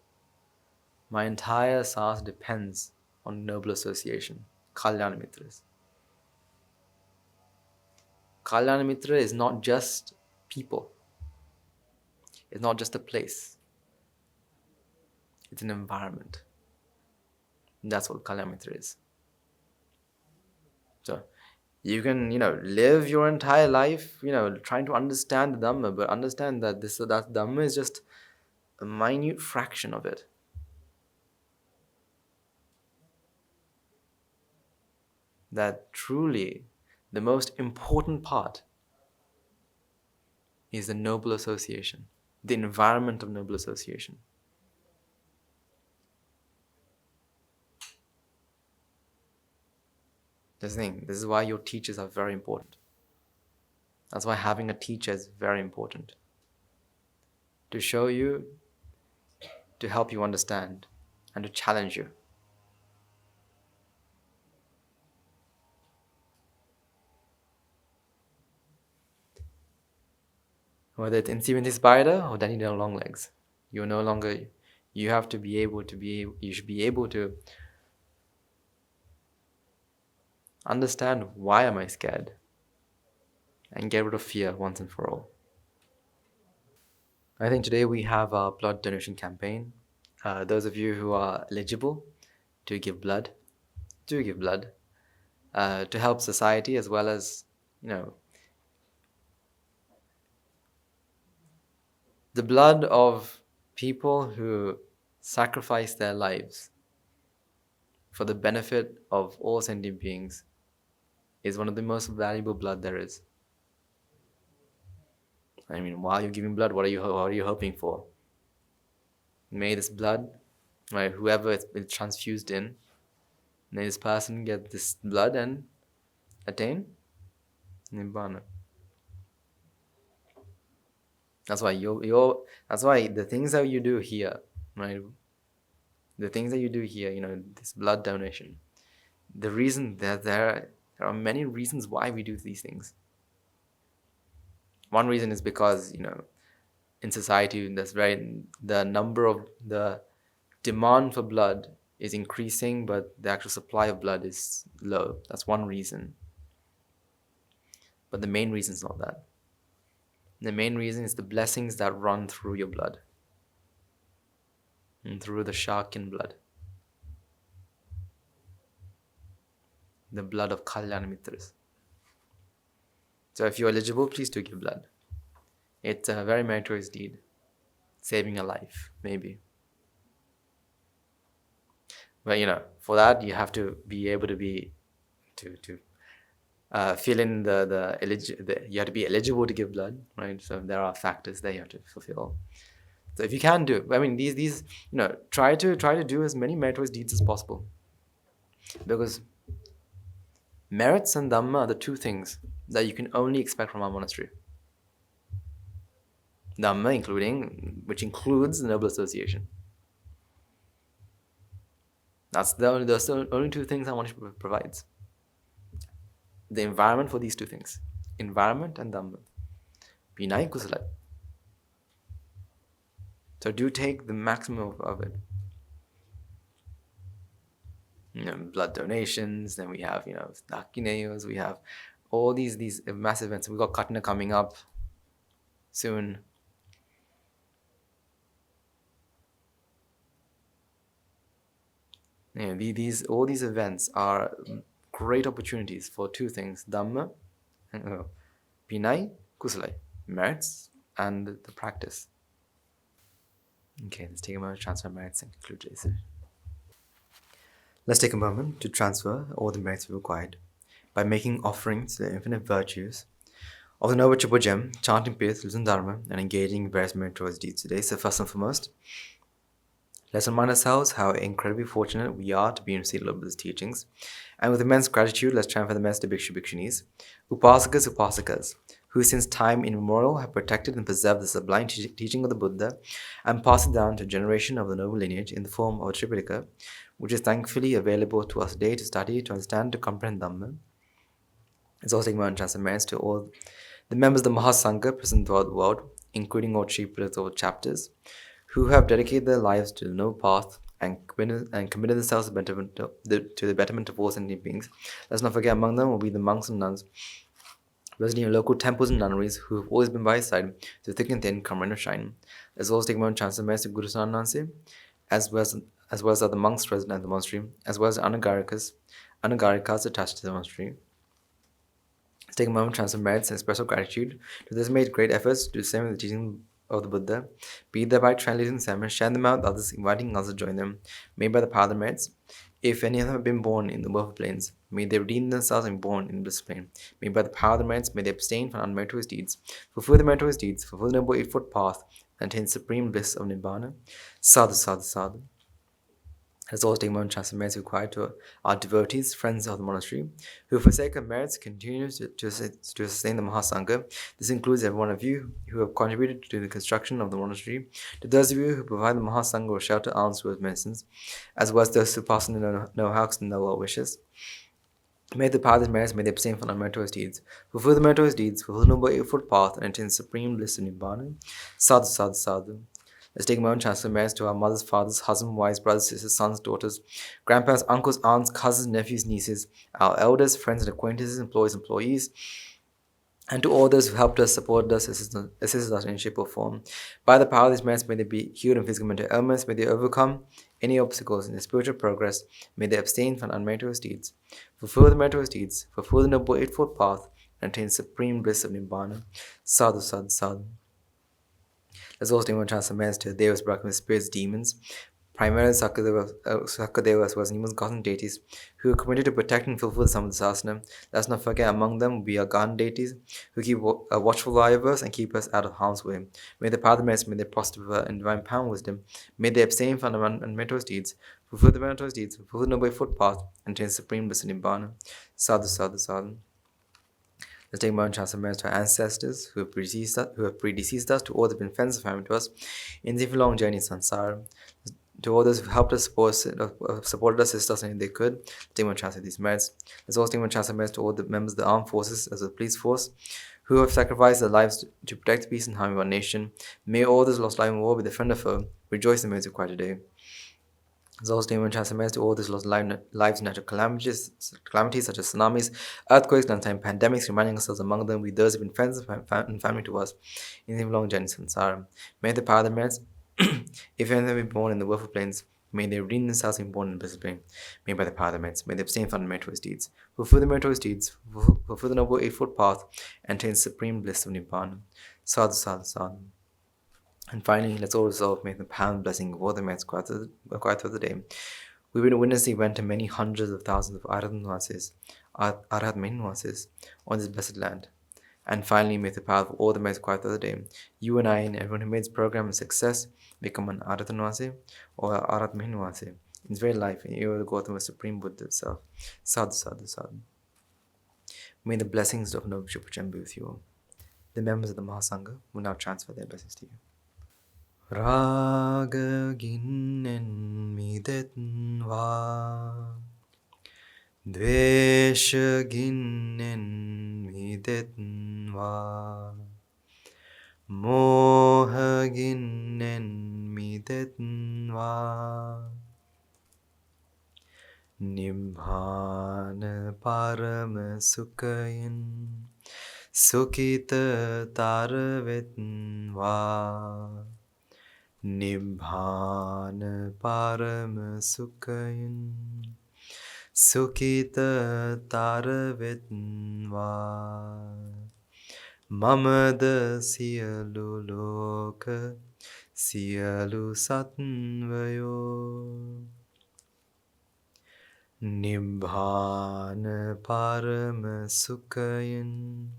My entire SaaS depends on noble association, Kalyana Mitras. Kalyana Mitra is not just people. It's not just a place. It's an environment. That's what Kalyana Mitra is. So you can, live your entire life, trying to understand the Dhamma, but understand that that Dhamma is just a minute fraction of it. That truly the most important part is the noble association, the environment of noble association. This thing, this is why your teachers are very important. That's why having a teacher is very important. To show you, to help you understand, and to challenge you. Whether it's Incy with his spider or Danny down long legs, you have to be able to you should be able to understand why am I scared and get rid of fear once and for all. I think today we have our blood donation campaign. Those of you who are eligible to give blood, do give blood to help society as well as, the blood of people who sacrifice their lives for the benefit of all sentient beings is one of the most valuable blood there is. I mean, while you're giving blood, what are you hoping for? May this blood, right, whoever it's transfused in, may this person get this blood and attain Nibbana. That's why that's why the things that you do here, right? The things that you do here, this blood donation. The reason that there are many reasons why we do these things. One reason is because, in society, the number of the demand for blood is increasing, but the actual supply of blood is low. That's one reason. But the main reason is not that. The main reason is the blessings that run through your blood and through the Shakin blood, the blood of Kalyana Mitras. So if you're eligible, please do give blood. It's a very meritorious deed, saving a life, maybe. But for that you have to be able to fill in you have to be eligible to give blood, right? So there are factors that you have to fulfill. So if you can do, these try to do as many meritorious deeds as possible, because merits and Dhamma are the two things that you can only expect from our monastery. Dhamma which includes the noble association. That's the only two things our monastery provides. The environment for these two things, environment and Dhamma, Vinay Kusala. So do take the maximum of it. Blood donations, then we have, Dakineyos, we have all these massive events. We've got Katna coming up soon. All these events are great opportunities for two things: Dhamma and Vinay, Kusalai, merits and the practice. Okay, let's take a moment to transfer merits and conclude today's session. Let's take a moment to transfer all the merits we required by making offerings to the infinite virtues of the Noble Triple Gem, chanting Pith, listening Dharma, and engaging in various meritorious deeds today. So first and foremost, let's remind ourselves how incredibly fortunate we are to be in receipt of Buddhist teachings. And with immense gratitude, let's chant for the Master Bhikshu Bhikshunis, Upasakas, Upasakas, who since time immemorial have protected and preserved the sublime teaching of the Buddha and passed it down to a generation of the noble lineage in the form of a Tripitaka, which is thankfully available to us today to study, to understand, to comprehend Dhamma. It's also taking and transfer merits to all the members of the Mahasangha present throughout the world, including all chieftains or chapters, who have dedicated their lives to the noble path and committed themselves to the betterment of all sentient beings. Let's not forget among them will be the monks and nuns residing in local temples and nunneries who have always been by his side through thick and thin, come rain or shine. Let's also take a moment to chance the mercy of Guru Sanansi, as well as other monks resident at the monastery, as well as Anagarikas attached to the monastery. Let's take a moment to transfer merits and express our gratitude to those who made great efforts to do the same with the teaching of the Buddha, be it thereby translating the sermons, sharing them out with others, inviting others to join them, made by the power of the merits. If any of them have been born in the world planes, may they redeem themselves and be born in the bliss plane. May by the power of the merits, may they abstain from unmeritorious deeds, fulfill the meritorious deeds, fulfill the noble eightfold path, and attain supreme bliss of Nibbana. Sadhu, sadhu, sadhu. Let's also take a moment to transfer merits required to our devotees, friends of the monastery, who for sake of merits continue to sustain the Mahasangha. This includes every one of you who have contributed to the construction of the monastery, to those of you who provide the Mahasangha with shelter, alms, with medicines, as well as those who pass on the know-hows and no well wishes. May the path of merits, may they abstain from unmeritorious deeds, fulfill the meritorious deeds, fulfill the noble eightfold path, and attain supreme bliss in Nibbana. Sadhu, sadhu, sadhu. Let's take a moment to transfer merits to our mothers, fathers, husbands, wives, brothers, sisters, sons, daughters, grandparents, uncles, aunts, cousins, nephews, nieces, our elders, friends and acquaintances, employees, employees, and to all those who helped us, supported us, assisted us in any shape or form. By the power of these merits, may they be healed in physical and mental ailments, may they overcome any obstacles in their spiritual progress, may they abstain from unmeritorious deeds, fulfill the meritorious deeds, fulfill the noble eightfold path, and attain supreme bliss of Nibbana. Sadhu, sadhu, sadhu. Let's also take one transfer merits to Devas, Brahmas, spirits, demons, primarily Sakadeva as well as numerous gods and deities who are committed to protect and fulfill the Samudasasana. Let's not forget among them will be our god deities who keep a watchful eye over us and keep us out of harm's way. May the power of the merits, may they prosper in divine power and wisdom. May they abstain from unmeritorious deeds, fulfill the meritorious deeds, fulfill the noble footpath, and attain supreme bliss in Nibbana. Sadhu, sadhu, sadhu. Let's take a moment to transfer merits to our ancestors who have predeceased us, to all that have been friends and family to us in the long journey in Sansara. To all those who helped us, supported us, assisted us in they could. Let's take a moment to transfer these merits. Let's also take a moment to transfer merits to all the members of the armed forces as well as the police force who have sacrificed their lives to protect the peace and harmony of our nation. May all those lost life in war, be the friend or foe, rejoice in the merits of Christ today. There's also demon transformers to all these lost lives in natural calamities such as tsunamis, earthquakes, and pandemics, reminding ourselves among them we those who have been friends and family to us in the long journey samsara. May the power of the merits, if any of them be born in the willful planes, may they redeem themselves and be born in the blissed plane. May by the power of the merits, may they abstain from the meritorious deeds, fulfill the meritorious deeds, fulfill the noble eightfold path, and attain supreme bliss of Nibbana. Sadhu, sadhu, sadhu. And finally, let's all resolve, make the power and blessing of all the merits quiet through the day. We've been witnessing the event of many hundreds of thousands of Arhat Nivasis on this blessed land. And finally, may the power of all the merits quiet through the day. You and I and everyone who made this program a success become an Arhat Nivasi or Arhat Nivasi in this very life, in the Gautama Supreme Buddha itself. Sadhu, sadhu, sadhu. May the blessings of Noble Shupachen be with you all. The members of the Mahasangha will now transfer their blessings to you. Raga ginnen midetva, Dvesha ginnen midetva, Moha ginnen midetva, Nibbana parama sukhayin, Sukhita taravetva, Nibbana parama sukhayin, Sukhita taravetva, Mamada siyalu loka, siyalu satvayo, Nibbana parama sukhayin,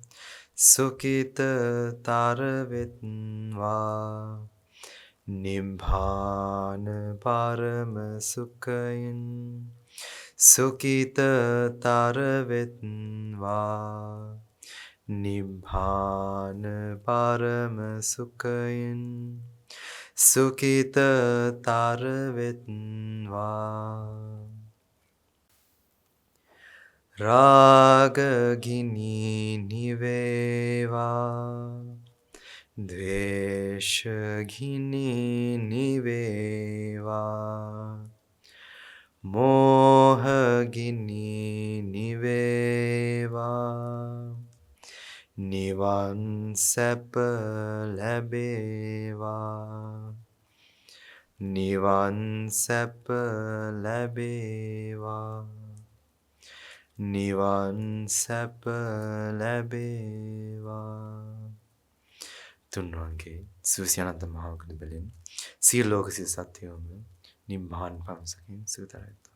Sukhita taravetva, Nibbana parama sukhayin, Sukhita taravetva, Nibbana parama sukhayin, Sukhita taravetva. Raga gini niveva, Dveshagini niveva Mohagini niveva Nivan sapa labeva Nivan sapa labeva Nivan sapa labeva තුන්වන්ගේ සුවිසියනන්ත මහා ගුණ බලෙන් සියලු ලෝක සිය සත්‍යයෝම නිබ්බාන පරම සුඛයෙන් සුවදායක